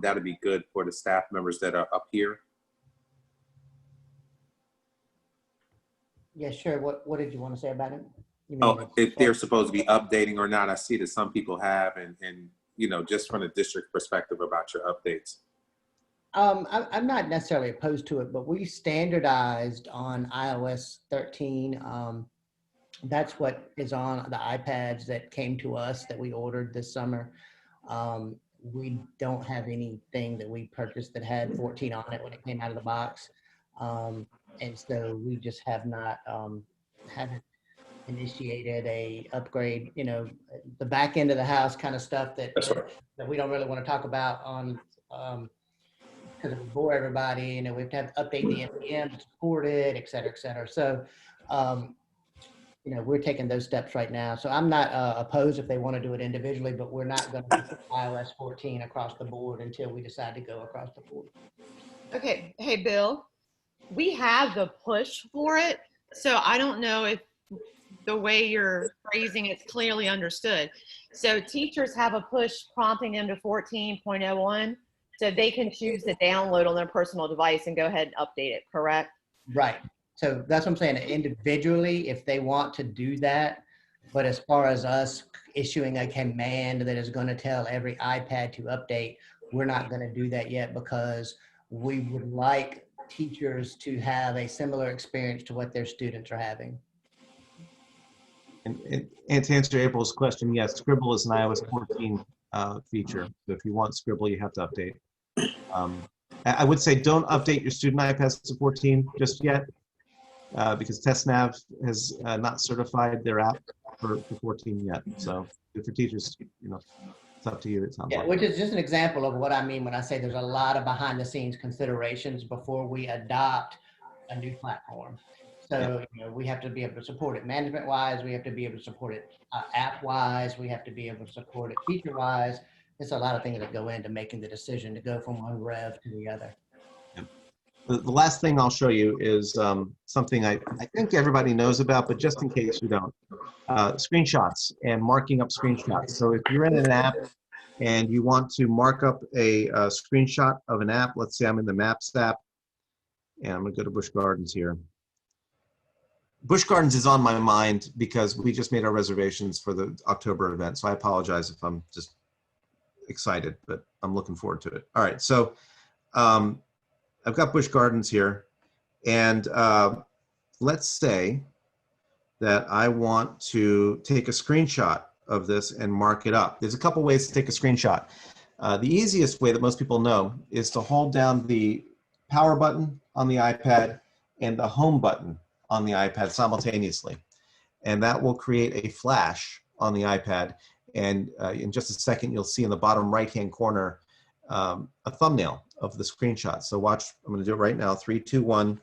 that'd be good for the staff members that are up here. Yeah, sure. What did you want to say about it? If they're supposed to be updating or not. I see that some people have, and just from the district perspective about your updates. I'm not necessarily opposed to it, but we standardized on iOS 13. That's what is on the iPads that came to us that we ordered this summer. We don't have anything that we purchased that had 14 on it when it came out of the box. And so we just have not haven't initiated a upgrade, the back end of the house kind of stuff that we don't really want to talk about on because it would bore everybody. We have to update the NPM to support it, et cetera, et cetera. So we're taking those steps right now. So I'm not opposed if they want to do it individually, but we're not going to put iOS 14 across the board until we decide to go across the board. Okay. Hey, Bill, we have the push for it. So I don't know if the way you're phrasing it's clearly understood. So teachers have a push prompting them to 14.01 so they can choose to download on their personal device and go ahead and update it, correct? Right. So that's what I'm saying. Individually, if they want to do that, but as far as us issuing a command that is going to tell every iPad to update, we're not going to do that yet because we would like teachers to have a similar experience to what their students are having. And to answer April's question, yes, Scribble is an iOS 14 feature. So if you want Scribble, you have to update. I would say don't update your student iPads to 14 just yet because TestNav has not certified their app for 14 yet. So for teachers, it's up to you. It sounds like. Which is just an example of what I mean when I say there's a lot of behind the scenes considerations before we adopt a new platform. So we have to be able to support it management-wise. We have to be able to support it app-wise. We have to be able to support it feature-wise. There's a lot of things that go into making the decision to go from one rev to the other. Yeah. The last thing I'll show you is something I think everybody knows about, but just in case you don't, screenshots and marking up screenshots. So if you're in an app and you want to mark up a screenshot of an app, let's say I'm in the Maps app, and I'm going to go to Busch Gardens here. Busch Gardens is on my mind because we just made our reservations for the October event. So I apologize if I'm just excited, but I'm looking forward to it. All right, so I've got Busch Gardens here, and let's say that I want to take a screenshot of this and mark it up. There's a couple ways to take a screenshot. The easiest way that most people know is to hold down the power button on the iPad and the home button on the iPad simultaneously. And that will create a flash on the iPad. And in just a second, you'll see in the bottom right-hand corner a thumbnail of the screenshot. So watch, I'm gonna do it right now. 3, 2, 1.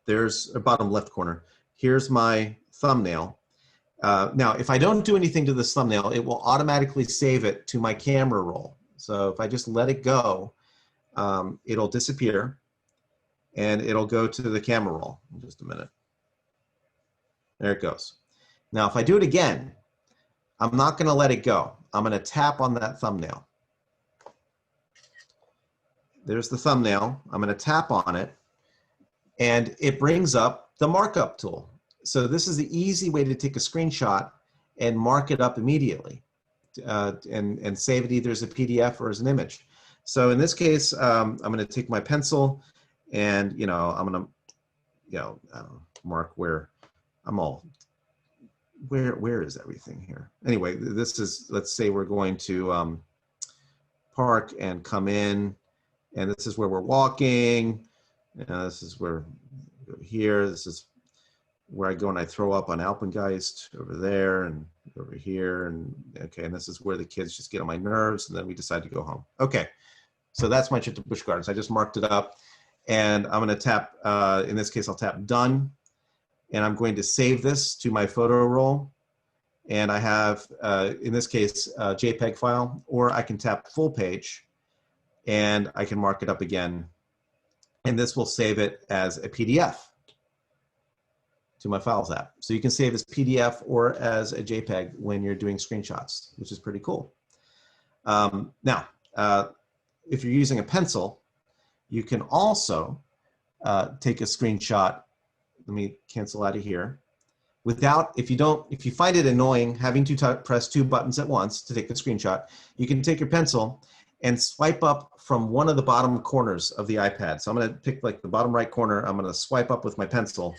There's a bottom left corner. Here's my thumbnail. Now, if I don't do anything to this thumbnail, it will automatically save it to my camera roll. So if I just let it go, it'll disappear and it'll go to the camera roll in just a minute. There it goes. Now, if I do it again, I'm not gonna let it go. I'm gonna tap on that thumbnail. There's the thumbnail. I'm gonna tap on it and it brings up the markup tool. So this is the easy way to take a screenshot and mark it up immediately and save it either as a PDF or as an image. So in this case, I'm gonna take my pencil and, I'm gonna, mark where I'm all, where is everything here? Anyway, this is, let's say we're going to park and come in, and this is where we're walking. This is where we go here. This is where I go and I throw up on Alpengeist over there and over here. And okay, and this is where the kids just get on my nerves, and then we decide to go home. Okay, so that's my trip to Busch Gardens. I just marked it up, and I'm gonna tap, in this case, I'll tap done, and I'm going to save this to my photo roll. And I have, in this case, a JPEG file, or I can tap full page, and I can mark it up again. And this will save it as a PDF to my Files app. So you can save as PDF or as a JPEG when you're doing screenshots, which is pretty cool. Now, if you're using a pencil, you can also take a screenshot. Let me cancel out of here. Without, if you find it annoying having to press 2 buttons at once to take a screenshot, you can take your pencil and swipe up from one of the bottom corners of the iPad. So I'm gonna pick like the bottom right corner, I'm gonna swipe up with my pencil,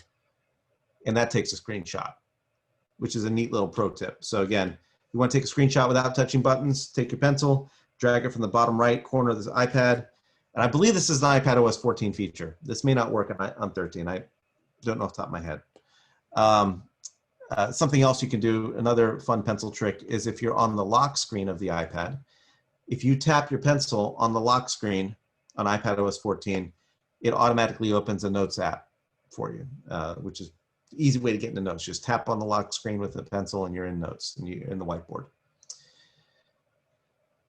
and that takes a screenshot, which is a neat little pro tip. So again, if you wanna take a screenshot without touching buttons, take your pencil, drag it from the bottom right corner of this iPad, and I believe this is an iPad OS 14 feature. This may not work on 13, I don't know off the top of my head. Something else you can do, another fun pencil trick, is if you're on the lock screen of the iPad, if you tap your pencil on the lock screen on iPad OS 14, it automatically opens a Notes app for you, which is an easy way to get into Notes. Just tap on the lock screen with a pencil and you're in Notes, and you're in the whiteboard.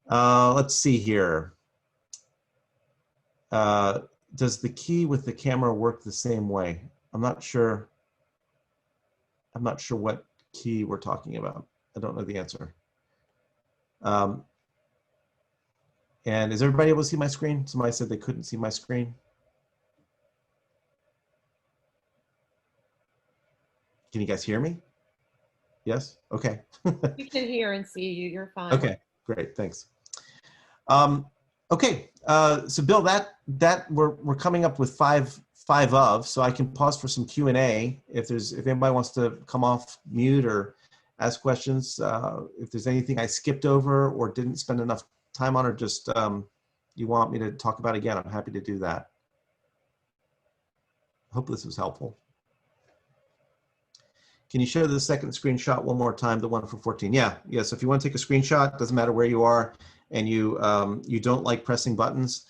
Let's see here. Does the key with the camera work the same way? I'm not sure what key we're talking about. I don't know the answer. And is everybody able to see my screen? Somebody said they couldn't see my screen. Can you guys hear me? Yes? Okay. We can hear and see you. You're fine. Okay, great, thanks. Okay, so Bill, that we're coming up with five of, so I can pause for some Q&A if anybody wants to come off mute or ask questions. If there's anything I skipped over or didn't spend enough time on, or just you want me to talk about again, I'm happy to do that. Hope this was helpful. Can you show the second screenshot one more time, the one for 14? Yeah, so if you want to take a screenshot, doesn't matter where you are, and you don't like pressing buttons,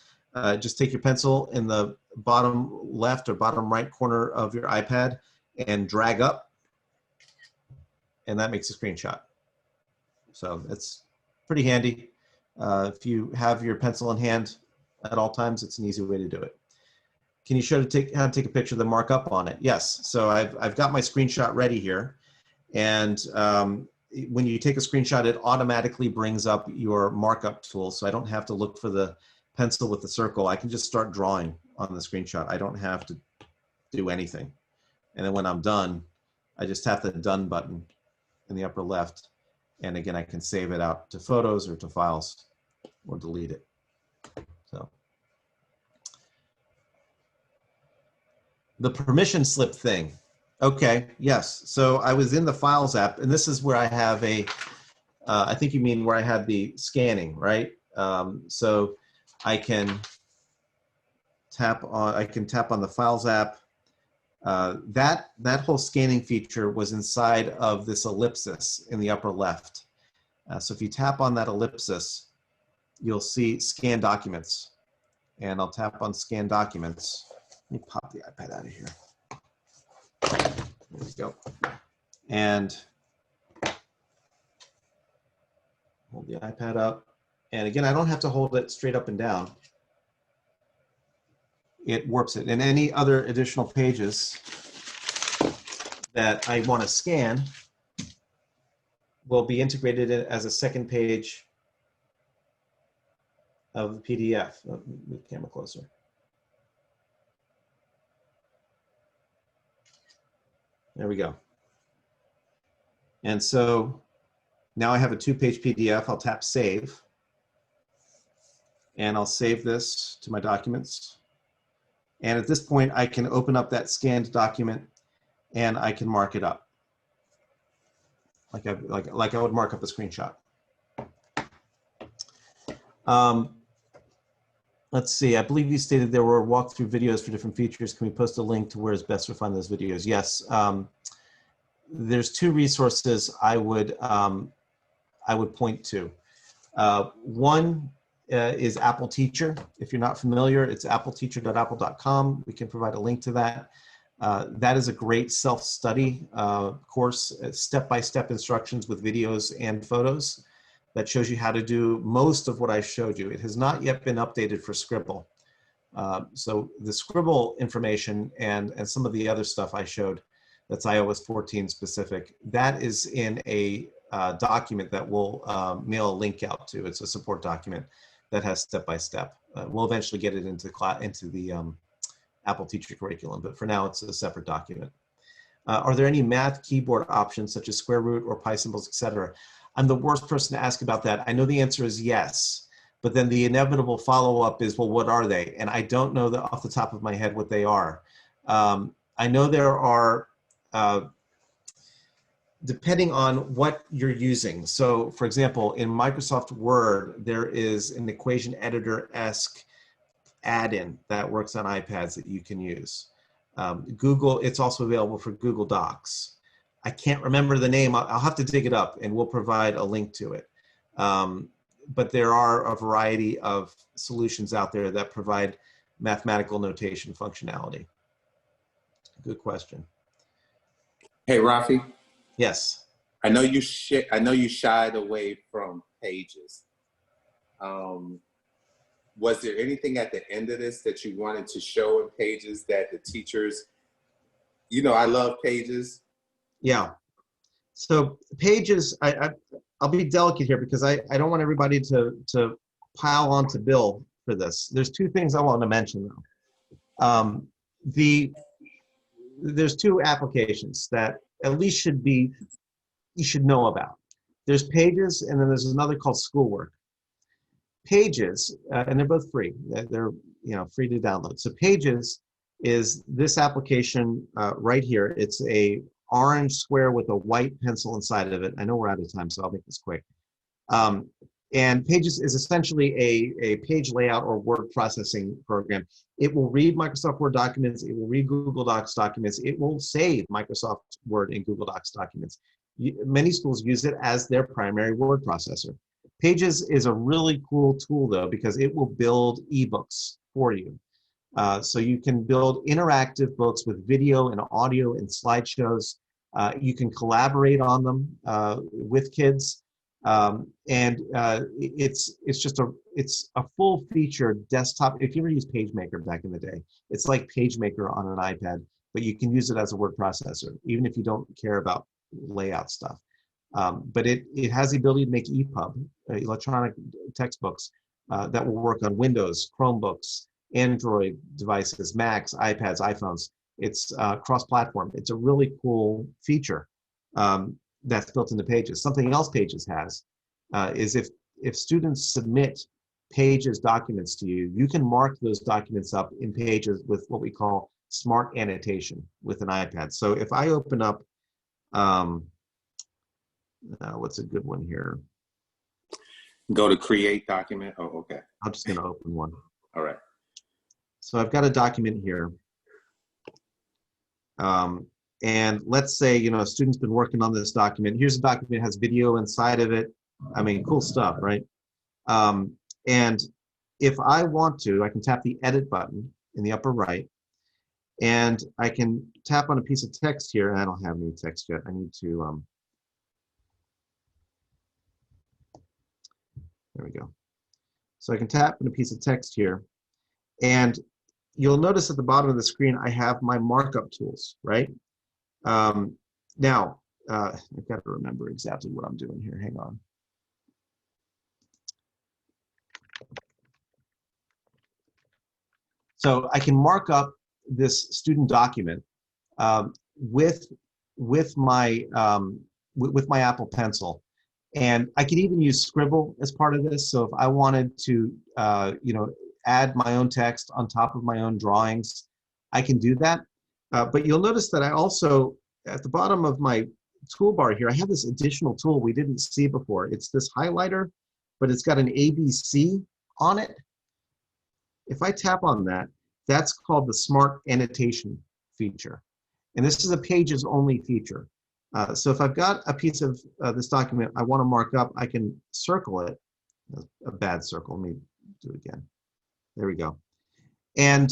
just take your pencil in the bottom left or bottom right corner of your iPad and drag up, and that makes a screenshot. So it's pretty handy. If you have your pencil in hand at all times, it's an easy way to do it. Can you show how to take a picture of the markup on it? Yes, so I've got my screenshot ready here. And when you take a screenshot, it automatically brings up your markup tool. So I don't have to look for the pencil with the circle. I can just start drawing on the screenshot. I don't have to do anything. And then when I'm done, I just tap the done button in the upper left. And again, I can save it out to photos or to files or delete it. So the permission slip thing. Okay, yes. So I was in the Files app, and this is where I have a, I think you mean where I had the scanning, right? So I can tap on the Files app. That whole scanning feature was inside of this ellipsis in the upper left. So if you tap on that ellipsis, you'll see Scan Documents. And I'll tap on Scan Documents. Let me pop the iPad out of here. There we go. And hold the iPad up. And again, I don't have to hold it straight up and down. It warps it. And any other additional pages that I want to scan will be integrated as a second page of the PDF. Move the camera closer. There we go. And so now I have a 2-page PDF. I'll tap Save. And I'll save this to my documents. And at this point, I can open up that scanned document and I can mark it up. Like I would mark up a screenshot. Let's see, I believe you stated there were walkthrough videos for different features. Can we post a link to where it's best to find those videos? Yes, there's 2 resources I would point to. One is Apple Teacher. If you're not familiar, it's appleteacher.apple.com. We can provide a link to that. That is a great self-study course, step-by-step instructions with videos and photos that shows you how to do most of what I showed you. It has not yet been updated for Scribble. So the Scribble information and some of the other stuff I showed that's iOS 14 specific, that is in a document that we'll mail a link out to. It's a support document that has step-by-step. We'll eventually get it into the Apple Teacher curriculum, but for now it's a separate document. Are there any math keyboard options such as square root or pi symbols, etc.? I'm the worst person to ask about that. I know the answer is yes, but then the inevitable follow-up is, well, what are they? And I don't know off the top of my head what they are. I know there are, depending on what you're using. So for example, in Microsoft Word, there is an equation editor-esque add-in that works on iPads that you can use. Google, it's also available for Google Docs. I can't remember the name. I'll have to dig it up and we'll provide a link to it. But there are a variety of solutions out there that provide mathematical notation functionality. Good question. Hey, Rafi. Yes. I know you shied away from Pages. Was there anything at the end of this that you wanted to show in Pages that the teachers, I love Pages. Yeah. So Pages, I'll be delicate here because I don't want everybody to pile onto Bill for this. There's 2 things I want to mention though. There's 2 applications that at least you should know about. There's Pages and then there's another called Schoolwork. Pages, and they're both free. They're free to download. So Pages is this application right here. It's a orange square with a white pencil inside of it. I know we're out of time, so I'll make this quick. And Pages is essentially a page layout or word processing program. It will read Microsoft Word documents. It will read Google Docs documents. It will save Microsoft Word and Google Docs documents. Many schools use it as their primary word processor. Pages is a really cool tool though, because it will build ebooks for you. So you can build interactive books with video and audio and slideshows. You can collaborate on them with kids. It's a full featured desktop. If you ever used PageMaker back in the day, it's like PageMaker on an iPad, but you can use it as a word processor, even if you don't care about layout stuff. But it has the ability to make EPUB, electronic textbooks, that will work on Windows, Chromebooks, Android devices, Macs, iPads, iPhones. It's cross-platform. It's a really cool feature that's built into Pages. Something else Pages has is if students submit Pages documents to you, you can mark those documents up in Pages with what we call smart annotation with an iPad. So if I open up, what's a good one here? Go to create document. Oh, okay. I'm just going to open one. All right. So I've got a document here. And let's say, you know, a student's been working on this document. Here's a document that has video inside of it. I mean, cool stuff, right? And if I want to, I can tap the edit button in the upper right, and I can tap on a piece of text here. I don't have any text yet. I need to, there we go. So I can tap on a piece of text here, and you'll notice at the bottom of the screen, I have my markup tools, right? Now, I've got to remember exactly what I'm doing here. Hang on. So I can mark up this student document with my Apple Pencil, and I could even use Scribble as part of this. So if I wanted to, you know, add my own text on top of my own drawings, I can do that. But you'll notice that I also, at the bottom of my toolbar here, I have this additional tool we didn't see before. It's this highlighter, but it's got an ABC on it. If I tap on that, that's called the Smart Annotation feature. And this is a Pages only feature. So if I've got a piece of this document I want to mark up, I can circle it. A bad circle, let me do it again. There we go. And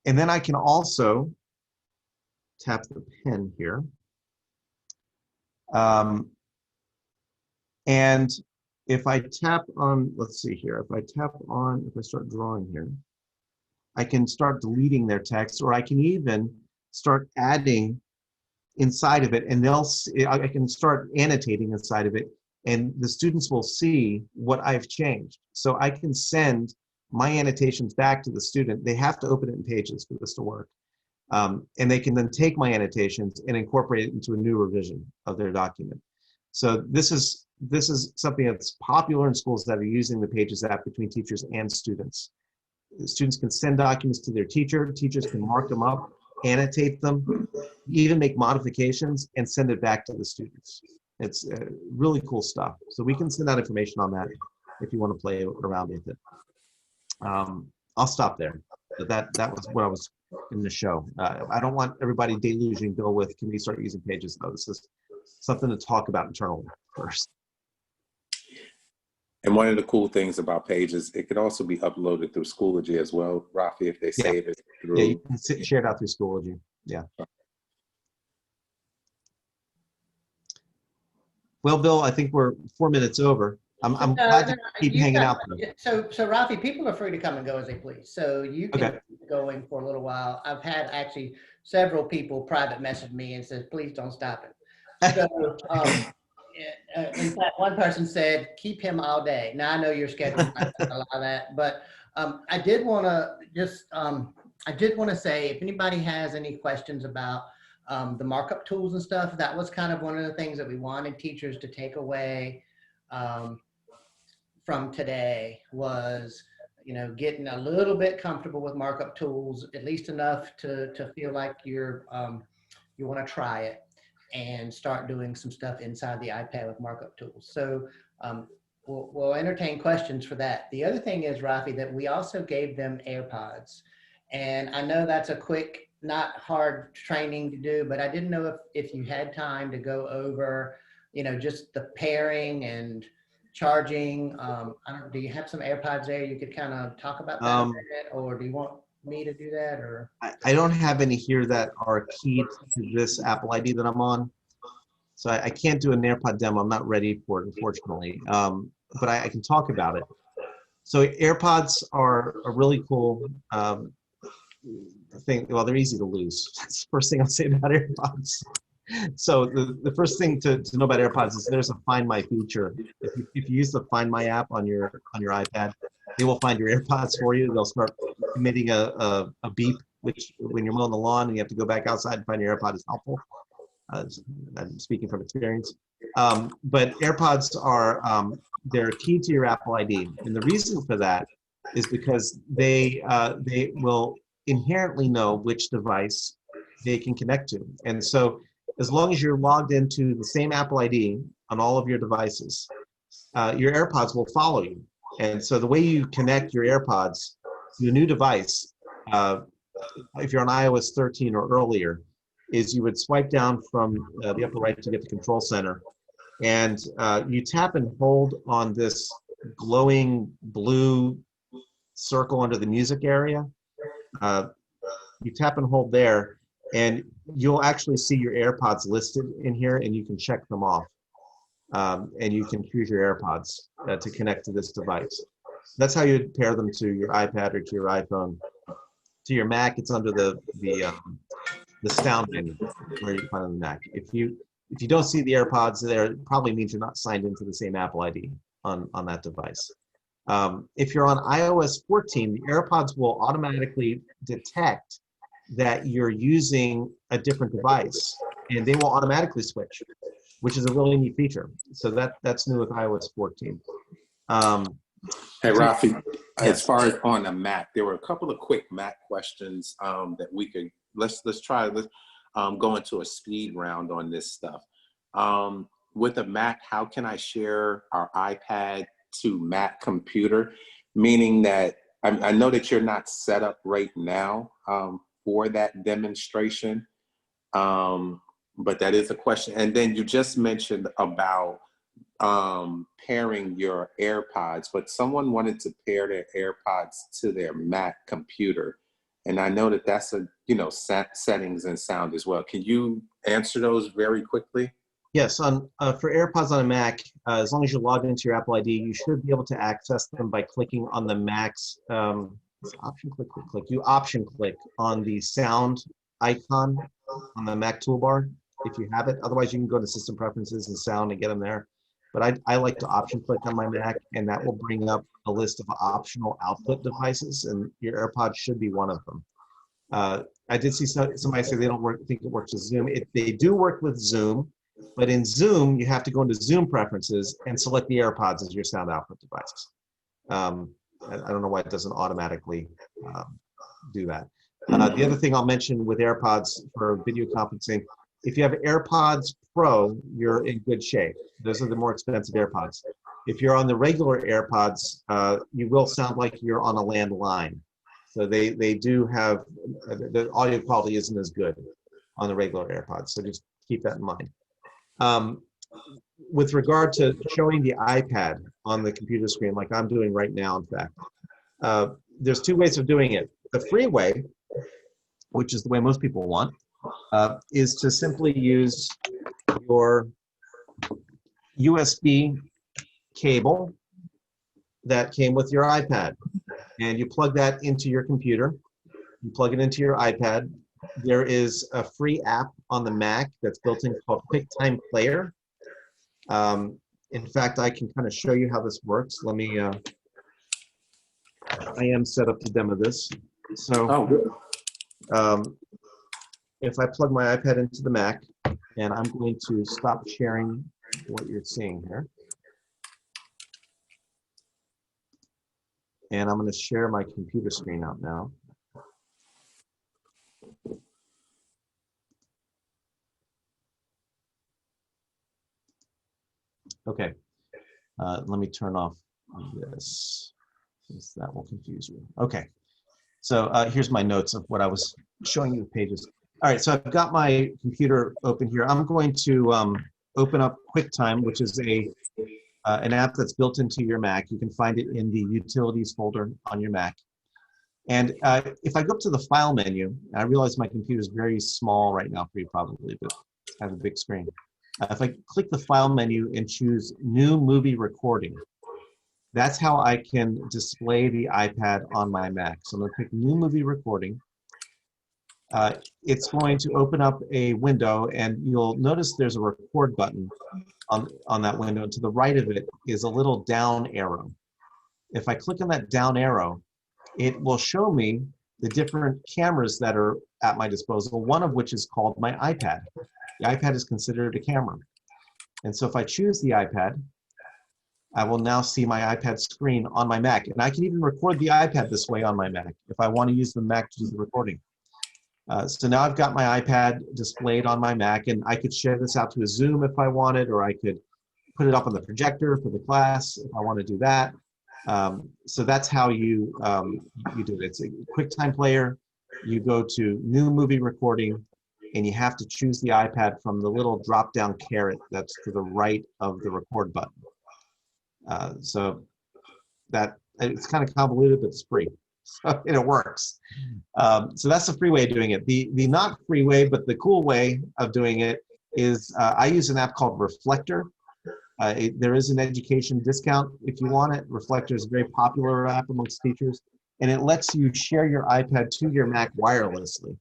then I can also tap the pen here. And if I tap on, let's see here, if I start drawing here, I can start deleting their text, or I can even start adding inside of it, and I can start annotating inside of it, and the students will see what I've changed. So I can send my annotations back to the student. They have to open it in Pages for this to work. And they can then take my annotations and incorporate it into a new revision of their document. So this is something that's popular in schools that are using the Pages app between teachers and students. The students can send documents to their teacher. Teachers can mark them up, annotate them, even make modifications, and send it back to the students. It's really cool stuff. So we can send out information on that if you want to play around with it. I'll stop there. But that was what I was in the show. I don't want everybody deluging Bill with, can we start using Pages? No, this is something to talk about internally first. And one of the cool things about Pages, it could also be uploaded through Schoology as well, Rafi, if they save it through. Yeah, you can share it out through Schoology. Yeah. Well, Bill, I think we're 4 minutes over. I'm glad to keep hanging out. So Rafi, people are free to come and go as they please. So you can keep going for a little while. I've had actually several people private message me and says, please don't stop it. So in fact, one person said, keep him all day. Now I know your schedule might not allow that, but I did want to say, if anybody has any questions about the markup tools and stuff, that was kind of one of the things that we wanted teachers to take away from today was, you know, getting a little bit comfortable with markup tools, at least enough to feel like you want to try it and start doing some stuff inside the iPad with markup tools. So we'll entertain questions for that. The other thing is, Rafi, that we also gave them AirPods. And I know that's a quick, not hard training to do, but I didn't know if you had time to go over, you know, just the pairing and charging. Do you have some AirPods there? You could kind of talk about that a bit, or do you want me to do that? Or I don't have any here that are keyed to this Apple ID that I'm on, so I can't do an AirPod demo. I'm not ready for it, unfortunately, but I can talk about it. So AirPods are a really cool thing. Well, they're easy to lose. That's the first thing I'll say about AirPods. So the first thing to know about AirPods is there's a Find My feature. If you use the Find My app on your iPad, they will find your AirPods for you. They'll start emitting a beep which when you're mowing the lawn and you have to go back outside and find your AirPod is helpful. I'm speaking from experience. But AirPods are, they're key to your Apple ID. And the reason for that is because they will inherently know which device they can connect to. And so as long as you're logged into the same Apple ID on all of your devices, your AirPods will follow you. And so the way you connect your AirPods to a new device, if you're on iOS 13 or earlier, is you would swipe down from the upper right to get the control center, and you tap and hold on this glowing blue circle under the music area. You tap and hold there, and you'll actually see your AirPods listed in here, and you can check them off. And you can choose your AirPods to connect to this device. That's how you pair them to your iPad or to your iPhone. To your Mac, it's under the sound menu where you find on the Mac. If you don't see the AirPods there, it probably means you're not signed into the same Apple ID on that device. If you're on iOS 14, the AirPods will automatically detect that you're using a different device, and they will automatically switch, which is a really neat feature. So that's new with iOS 14. Hey, Rafi, Yes. as far as on the Mac, there were a couple of quick Mac questions that we could, let's try, go into a speed round on this stuff. With a Mac, how can I share our iPad to Mac computer? Meaning that, I know that you're not set up right now for that demonstration, but that is a question. And then you just mentioned about pairing your AirPods, but someone wanted to pair their AirPods to their Mac computer. And I know that that's a, settings and sound as well. Can you answer those very quickly? Yes, for AirPods on a Mac, as long as you log into your Apple ID, you should be able to access them by clicking on the Mac's option click. You option click on the sound icon on the Mac toolbar if you have it. Otherwise, you can go to System Preferences and Sound and get them there. But I like to option click on my Mac, and that will bring up a list of optional output devices, and your AirPods should be one of them. I did see somebody say they don't think it works with Zoom. They do work with Zoom, but in Zoom, you have to go into Zoom preferences and select the AirPods as your sound output device. I don't know why it doesn't automatically do that. The other thing I'll mention with AirPods for video conferencing, if you have AirPods Pro, you're in good shape. Those are the more expensive AirPods. If you're on the regular AirPods, you will sound like you're on a landline. So they do have, the audio quality isn't as good on the regular AirPods. So just keep that in mind. With regard to showing the iPad on the computer screen, like I'm doing right now, in fact, there's two ways of doing it. The free way, which is the way most people want, is to simply use your USB cable that came with your iPad, and you plug that into your computer. You plug it into your iPad. There is a free app on the Mac that's built in called QuickTime Player. In fact, I can kind of show you how this works. Let me, I am set up to demo this. So if I plug my iPad into the Mac, and I'm going to stop sharing what you're seeing here. And I'm going to share my computer screen out now. Okay, let me turn off this, since that will confuse you. Okay, so here's my notes of what I was showing you the pages. All right, so I've got my computer open here. I'm going to open up QuickTime, which is an app that's built into your Mac. You can find it in the Utilities folder on your Mac. And if I go up to the File menu, and I realize my computer is very small right now for you probably, but I have a big screen. If I click the File menu and choose New Movie Recording, that's how I can display the iPad on my Mac. So I'm going to pick New Movie Recording. It's going to open up a window, and you'll notice there's a record button on that window. And to the right of it is a little down arrow. If I click on that down arrow, it will show me the different cameras that are at my disposal, one of which is called my iPad. The iPad is considered a camera. And so if I choose the iPad, I will now see my iPad screen on my Mac. And I can even record the iPad this way on my Mac if I want to use the Mac to do the recording. So now I've got my iPad displayed on my Mac, and I could share this out to a Zoom if I wanted, or I could put it up on the projector for the class if I want to do that. So that's how you do it. It's a QuickTime player. You go to New Movie Recording, and you have to choose the iPad from the little drop-down caret that's to the right of the record button. So that it's kind of convoluted, but it's free, so it works. So that's the free way of doing it. The not free way, but the cool way of doing it is I use an app called Reflector. There is an education discount if you want it. Reflector is a very popular app amongst teachers, and it lets you share your iPad to your Mac wirelessly.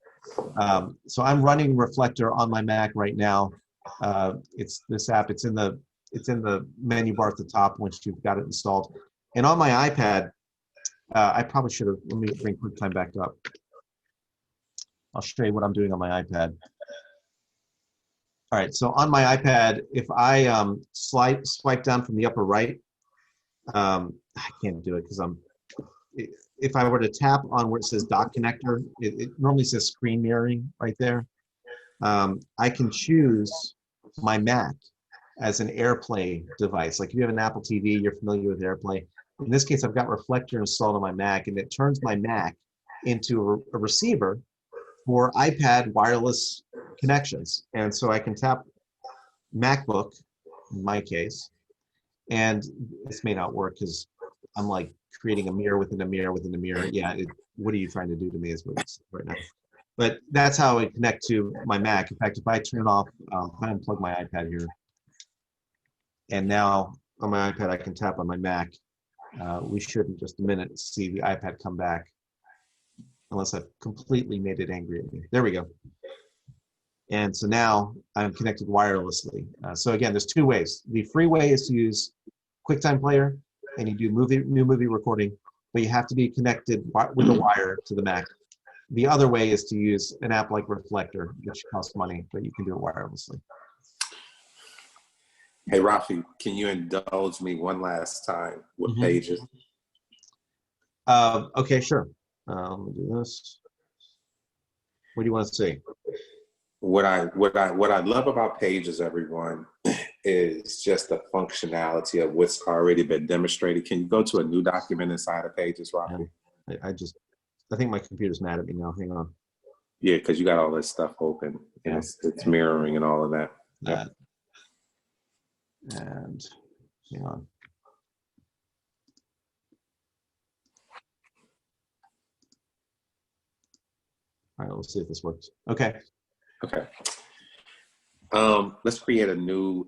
So I'm running Reflector on my Mac right now. It's this app. It's in the menu bar at the top once you've got it installed. And on my iPad, I probably should have. Let me bring QuickTime back up. I'll show you what I'm doing on my iPad. All right, so on my iPad, if I swipe down from the upper right, I can't do it because if I were to tap on where it says dock connector, it normally says screen mirroring right there. I can choose my Mac as an AirPlay device. Like if you have an Apple TV, you're familiar with AirPlay. In this case, I've got Reflector installed on my Mac, and it turns my Mac into a receiver for iPad wireless connections. And so I can tap MacBook, in my case, and this may not work because I'm like creating a mirror within a mirror within a mirror. Yeah, what are you trying to do to me is what it's right now. But that's how I connect to my Mac. In fact, if I turn off, if I unplug my iPad here, and now on my iPad I can tap on my Mac. We should in just a minute see the iPad come back, unless I've completely made it angry at me. There we go. And so now I'm connected wirelessly. So again, there's two ways. The free way is to use QuickTime Player, and you do new movie recording, but you have to be connected with a wire to the Mac. The other way is to use an app like Reflector, which costs money, but you can do it wirelessly. Hey, Rafi, can you indulge me one last time with Pages? Okay, sure. Let me do this. What do you want to see? What I love about Pages, everyone, is just the functionality of what's already been demonstrated. Can you go to a new document inside of Pages, Rafi? Yeah, I think my computer's mad at me now. Hang on. Yeah, because you got all this stuff open, and Yeah. it's mirroring and all of that. Yep. And hang on. All right, let's see if this works. Okay. Okay. Let's create a new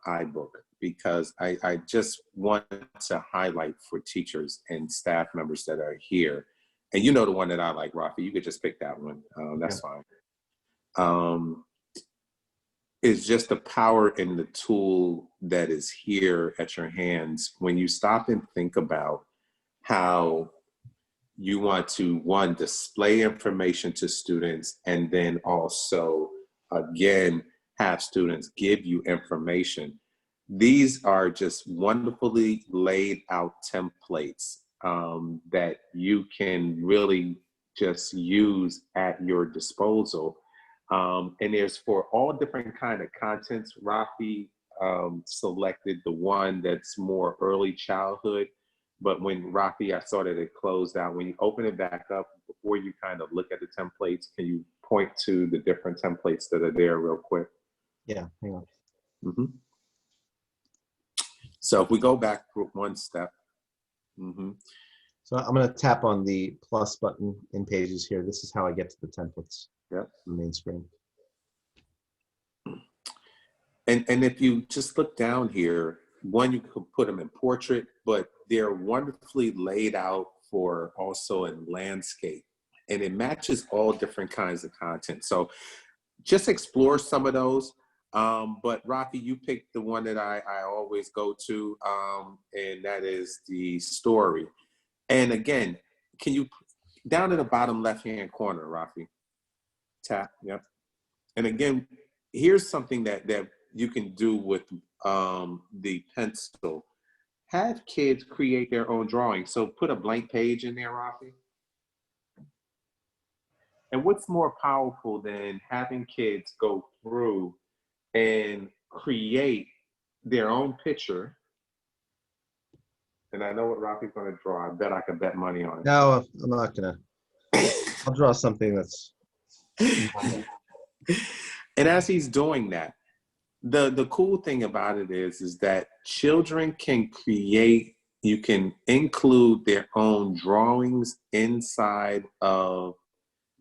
iBook, because I just want to highlight for teachers and staff members that are here. And you know the one that I like, Rafi. You could just pick that one. That's fine. It's just the power in the tool that is here at your hands when you stop and think about how you want to, one, display information to students, and then also, again, have students give you information. These are just wonderfully laid out templates that you can really just use at your disposal. And there's for all different kind of contents. Rafi selected the one that's more early childhood. But when Rafi, I saw that it closed out. When you open it back up, before you kind of look at the templates, can you point to the different templates that are there real quick? Yeah, hang on. Mm-hmm. So if we go back one step. Mm-hmm. So I'm going to tap on the plus button in Pages here. This is how I get to the templates. Yep. The main screen. And if you just look down here, one, you could put them in portrait, but they're wonderfully laid out for also in landscape, and it matches all different kinds of content. So just explore some of those. But Rafi, you picked the one that I always go to, and that is the story. And again, can you Down in the bottom left-hand corner, Rafi. Tap, yep. And again, here's something that you can do with the pencil. Have kids create their own drawing. So put a blank page in there, Rafi. And what's more powerful than having kids go through and create their own picture? And I know what Rafi's going to draw. I bet I can bet money on it. No, I'm not gonna. I'll draw something that's. And as he's doing that, the cool thing about it is that children can create, you can include their own drawings inside of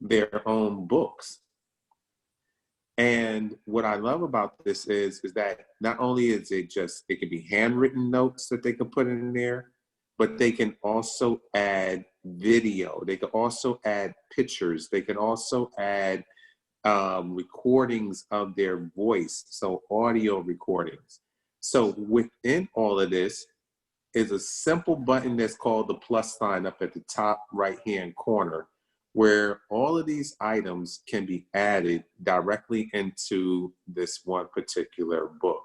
their own books. And what I love about this is that not only is it just, it can be handwritten notes that they can put in there, but they can also add video. They can also add pictures. They can also add recordings of their voice, so audio recordings. So within all of this is a simple button that's called the plus sign up at the top right-hand corner, where all of these items can be added directly into this one particular book.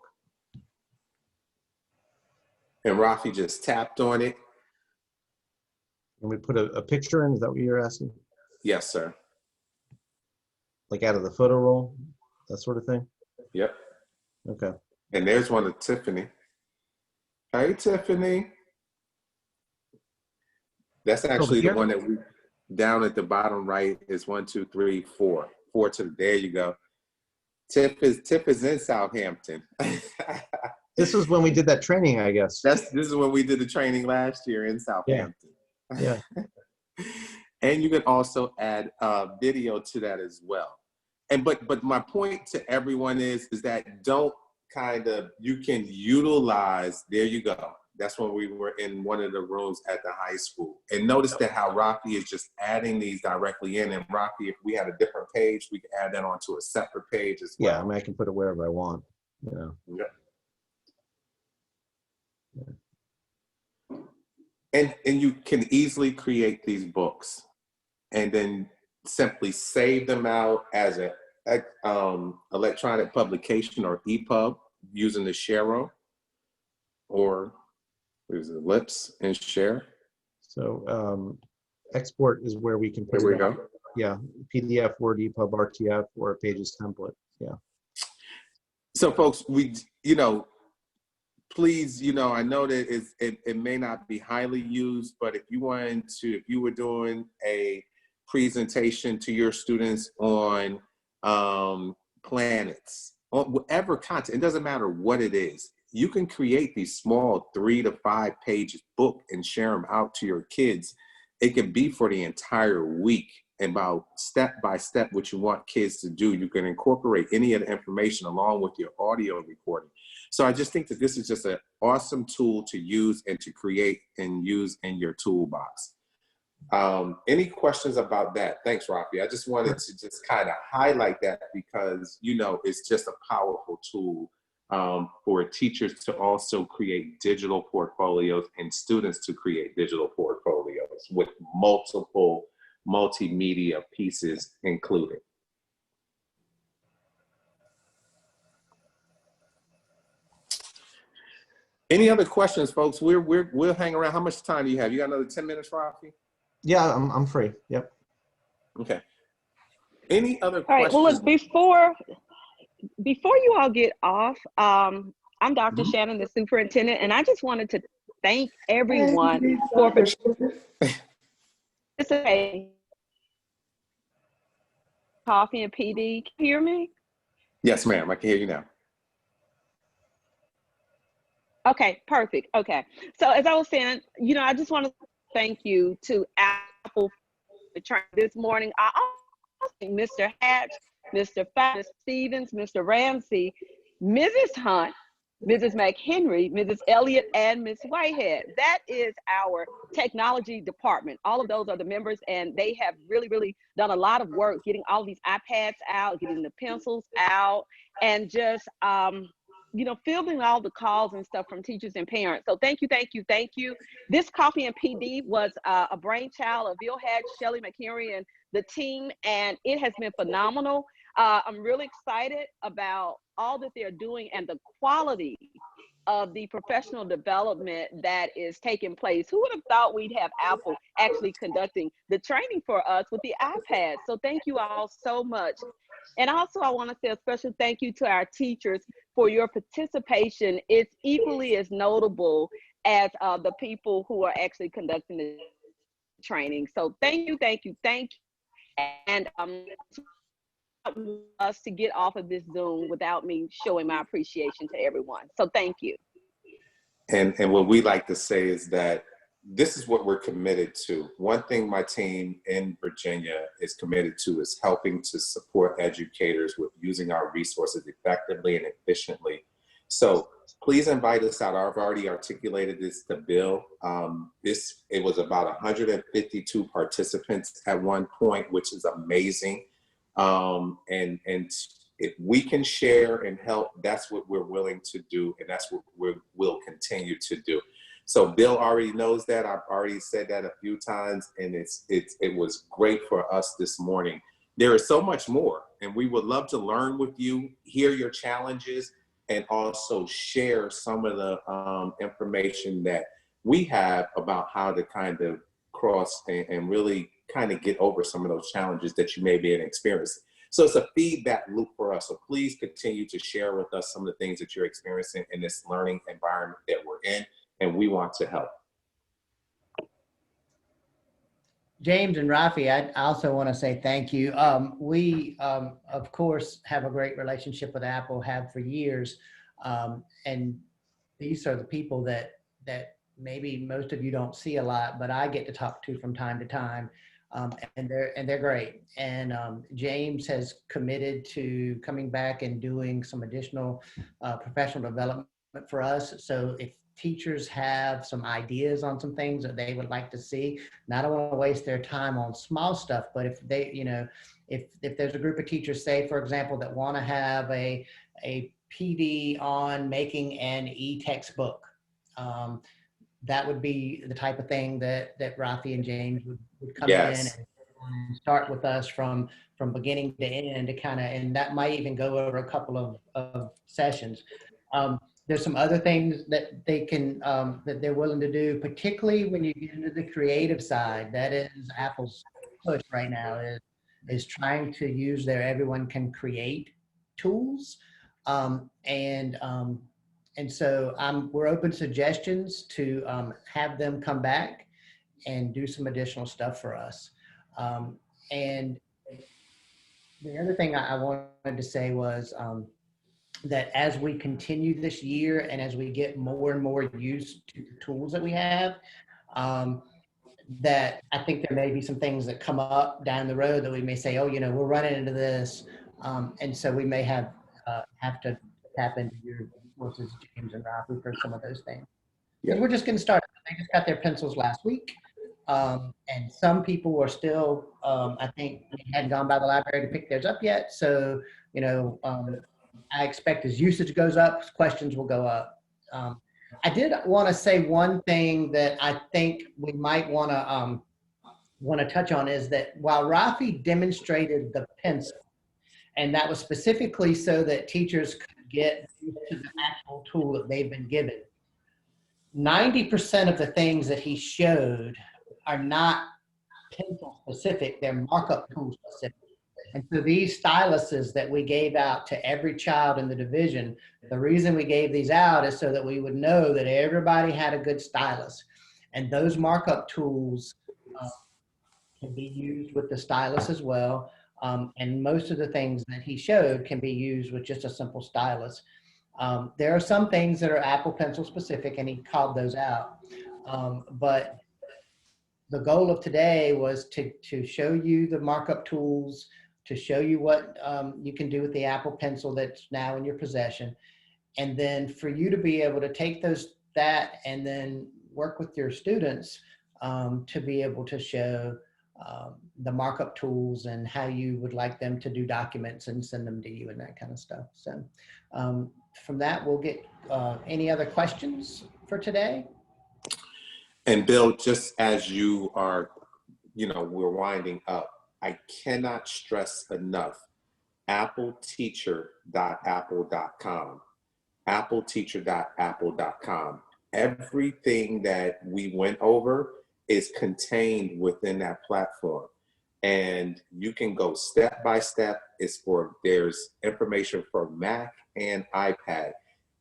And Rafi just tapped on it. Can we put a picture in? Is that what you're asking? Yes, sir. Like out of the photo roll, that sort of thing? Yep. Okay. And there's one of Tiffany. Hey, Tiffany. That's actually the one that we, down at the bottom right is 1, 2, 3, 4. 4 to, there you go. Tiff is in Southampton. This was when we did that training, I guess. This is when we did the training last year in Southampton. Yeah. And you can also add video to that as well. And but my point to everyone is that don't you can utilize, there you go. That's when we were in one of the rooms at the high school. And notice that how Rafi is just adding these directly in. And Rafi, if we had a different page, we could add that onto a separate page as well. Yeah, I mean, I can put it wherever I want, you know. Yeah. And you can easily create these books and then simply save them out as a electronic publication or EPUB using the Share or is it Lips and Share. So export is where we can put Here it we go. Yeah, PDF, Word, EPUB, RTF, or a Pages template. Yeah. So folks, please, I know that it may not be highly used, but if you were doing a presentation to your students on planets, or whatever content, it doesn't matter what it is, you can create these small 3 to 5 page book and share them out to your kids. It can be for the entire week, and about step by step what you want kids to do. You can incorporate any of the information along with your audio recording. So I just think that this is just an awesome tool to use and to create and use in your toolbox. Any questions about that? Thanks, Rafi. I just wanted to just kind of highlight that because, it's just a powerful tool for teachers to also create digital portfolios and students to create digital portfolios with multiple multimedia pieces included. Any other questions, folks? We'll hang around. How much time do you have? You got another 10 minutes, Rafi? Yeah, I'm free. Yep. Okay. Any other questions? All right. Well, look, before you all get off, I'm Dr. Shannon, the superintendent, and I just wanted to thank everyone for participating. Coffee and PD, can you hear me? Yes, ma'am. I can hear you now. Okay, perfect. Okay. So as I was saying, I just want to thank you to Apple for this morning. I also thank Mr. Hatch, Mr. Mr. Stevens, Mr. Ramsey, Mrs. Hunt, Mrs. McHenry, Mrs. Elliott, and Ms. Whitehead. That is our technology department. All of those are the members, and they have really, really done a lot of work getting all these iPads out, getting the pencils out, and just fielding all the calls and stuff from teachers and parents. So thank you, thank you, thank you. This Coffee and PD was a brainchild of Bill Hatch, Shelly McHenry, and the team, and it has been phenomenal. I'm really excited about all that they're doing and the quality of the professional development that is taking place. Who would have thought we'd have Apple actually conducting the training for us with the iPad? So thank you all so much. And also, I want to say a special thank you to our teachers for your participation. It's equally as notable as the people who are actually conducting the training. So thank you, thank you, thank you. And us to get off of this Zoom without me showing my appreciation to everyone. So thank you. And what we like to say is that this is what we're committed to. One thing my team in Virginia is committed to is helping to support educators with using our resources effectively and efficiently. So please invite us out. I've already articulated this to Bill. It was about 152 participants at one point, which is amazing. And if we can share and help, that's what we're willing to do, and that's what we'll continue to do. So Bill already knows that. I've already said that a few times, and it was great for us this morning. There is so much more, and we would love to learn with you, hear your challenges, and also share some of the information that we have about how to kind of cross and really kind of get over some of those challenges that you may be experiencing. So it's a feedback loop for us. So please continue to share with us some of the things that you're experiencing in this learning environment that we're in, and we want to help. James and Rafi, I also want to say thank you. We, of course, have a great relationship with Apple, have for years. And these are the people that maybe most of you don't see a lot, but I get to talk to from time to time. And they're great. And James has committed to coming back and doing some additional professional development for us. So if teachers have some ideas on some things that they would like to see, and I don't want to waste their time on small stuff, but if they, if there's a group of teachers, say, for example, that want to have a PD on making an e-textbook, that would be the type of thing that Rafi and James would come in and start with us from beginning to end to kind of, and that might even go over a couple of sessions. There's some other things that they can, that they're willing to do, particularly when you get into the creative side. That is Apple's push right now, is trying to use their Everyone Can Create tools. And so we're open to suggestions to have them come back and do some additional stuff for us. And the other thing I wanted to say was that as we continue this year and as we get more and more used to the tools that we have, that I think there may be some things that come up down the road that we may say, oh, we're running into this. And so we may have to tap into your resources, James and Rafi, for some of those things. And we're just getting started. They just got their pencils last week. And some people are still, I think, hadn't gone by the library to pick theirs up yet. So, I expect as usage goes up, questions will go up. I did want to say one thing that I think we might want to touch on is that while Rafi demonstrated the pencil, and that was specifically so that teachers could get used to the actual tool that they've been given, 90% of the things that he showed are not pencil specific, they're markup tool specific. And so these styluses that we gave out to every child in the division, the reason we gave these out is so that we would know that everybody had a good stylus. And those markup tools can be used with the stylus as well. And most of the things that he showed can be used with just a simple stylus. There are some things that are Apple Pencil specific, and he called those out. But the goal of today was to show you the markup tools, to show you what you can do with the Apple Pencil that's now in your possession. And then for you to be able to take that and then work with your students to be able to show the markup tools and how you would like them to do documents and send them to you and that kind of stuff. So from that, we'll get any other questions for today? And Bill, just as you are, we're winding up, I cannot stress enough, appleteacher.apple.com, appleteacher.apple.com. Everything that we went over is contained within that platform. And you can go step by step. There's information for Mac and iPad.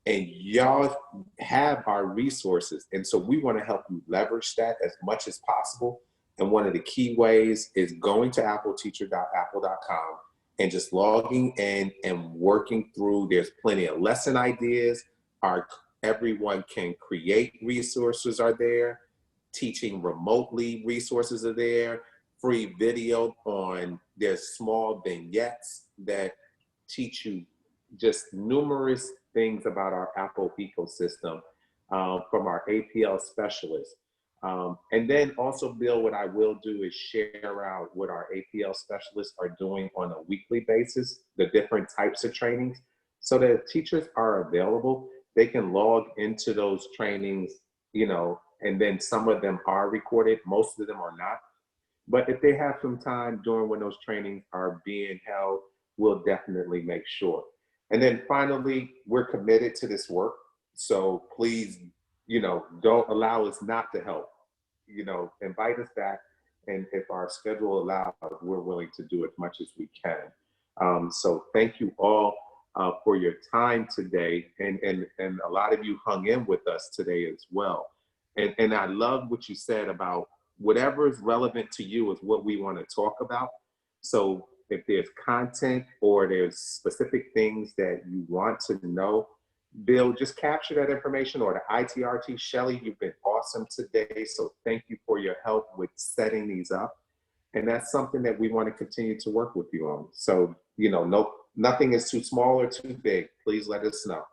And y'all have our resources. And so we want to help you leverage that as much as possible. And one of the key ways is going to appleteacher.apple.com and just logging in and working through. There's plenty of lesson ideas. Everyone can create resources are there. Teaching remotely resources are there. Free video there's small vignettes that teach you just numerous things about our Apple ecosystem from our APL specialists. And then also, Bill, what I will do is share out what our APL specialists are doing on a weekly basis, the different types of trainings, so that if teachers are available, they can log into those trainings, and then some of them are recorded, most of them are not. But if they have some time during when those trainings are being held, we'll definitely make sure. And then finally, we're committed to this work. So please, don't allow us not to help. Invite us back. And if our schedule allows, we're willing to do as much as we can. So thank you all for your time today. And a lot of you hung in with us today as well. And I love what you said about whatever is relevant to you is what we want to talk about. So if there's content or there's specific things that you want to know, Bill, just capture that information, or the ITRT. Shelley, you've been awesome today. So thank you for your help with setting these up. And that's something that we want to continue to work with you on. So, nothing is too small or too big. Please let us know.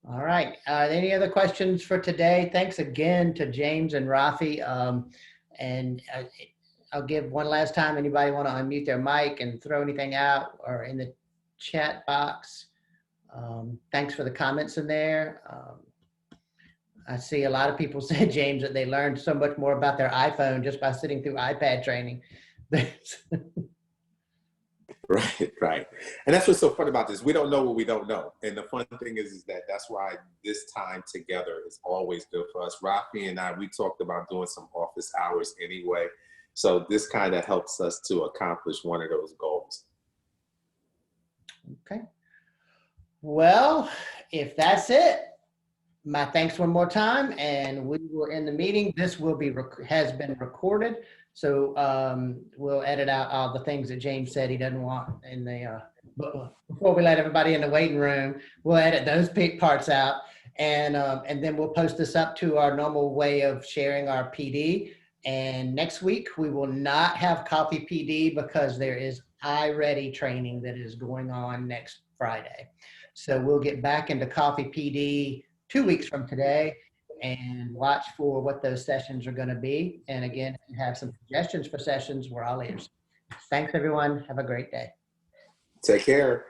All right. Any other questions for today? Thanks again to James and Rafi. And I'll give one last time. Anybody want to unmute their mic and throw anything out or in the chat box? Thanks for the comments in there. I see a lot of people said, James, that they learned so much more about their iPhone just by sitting through iPad training. Right. And that's what's so fun about this. We don't know what we don't know. And the fun thing is that's why this time together is always good for us. Rafi and we talked about doing some office hours anyway. So this kind of helps us to accomplish one of those goals. Okay. Well, if that's it, my thanks one more time, and we will end the meeting. This has been recorded. So we'll edit out all the things that James said he doesn't want in the, before we let everybody in the waiting room, we'll edit those parts out. And then we'll post this up to our normal way of sharing our PD. And next week, we will not have Coffee PD because there is iReady training that is going on next Friday. So we'll get back into Coffee PD 2 weeks from today and watch for what those sessions are going to be. And again, if you have some suggestions for sessions, we're all ears. Thanks, everyone. Have a great day. Take care.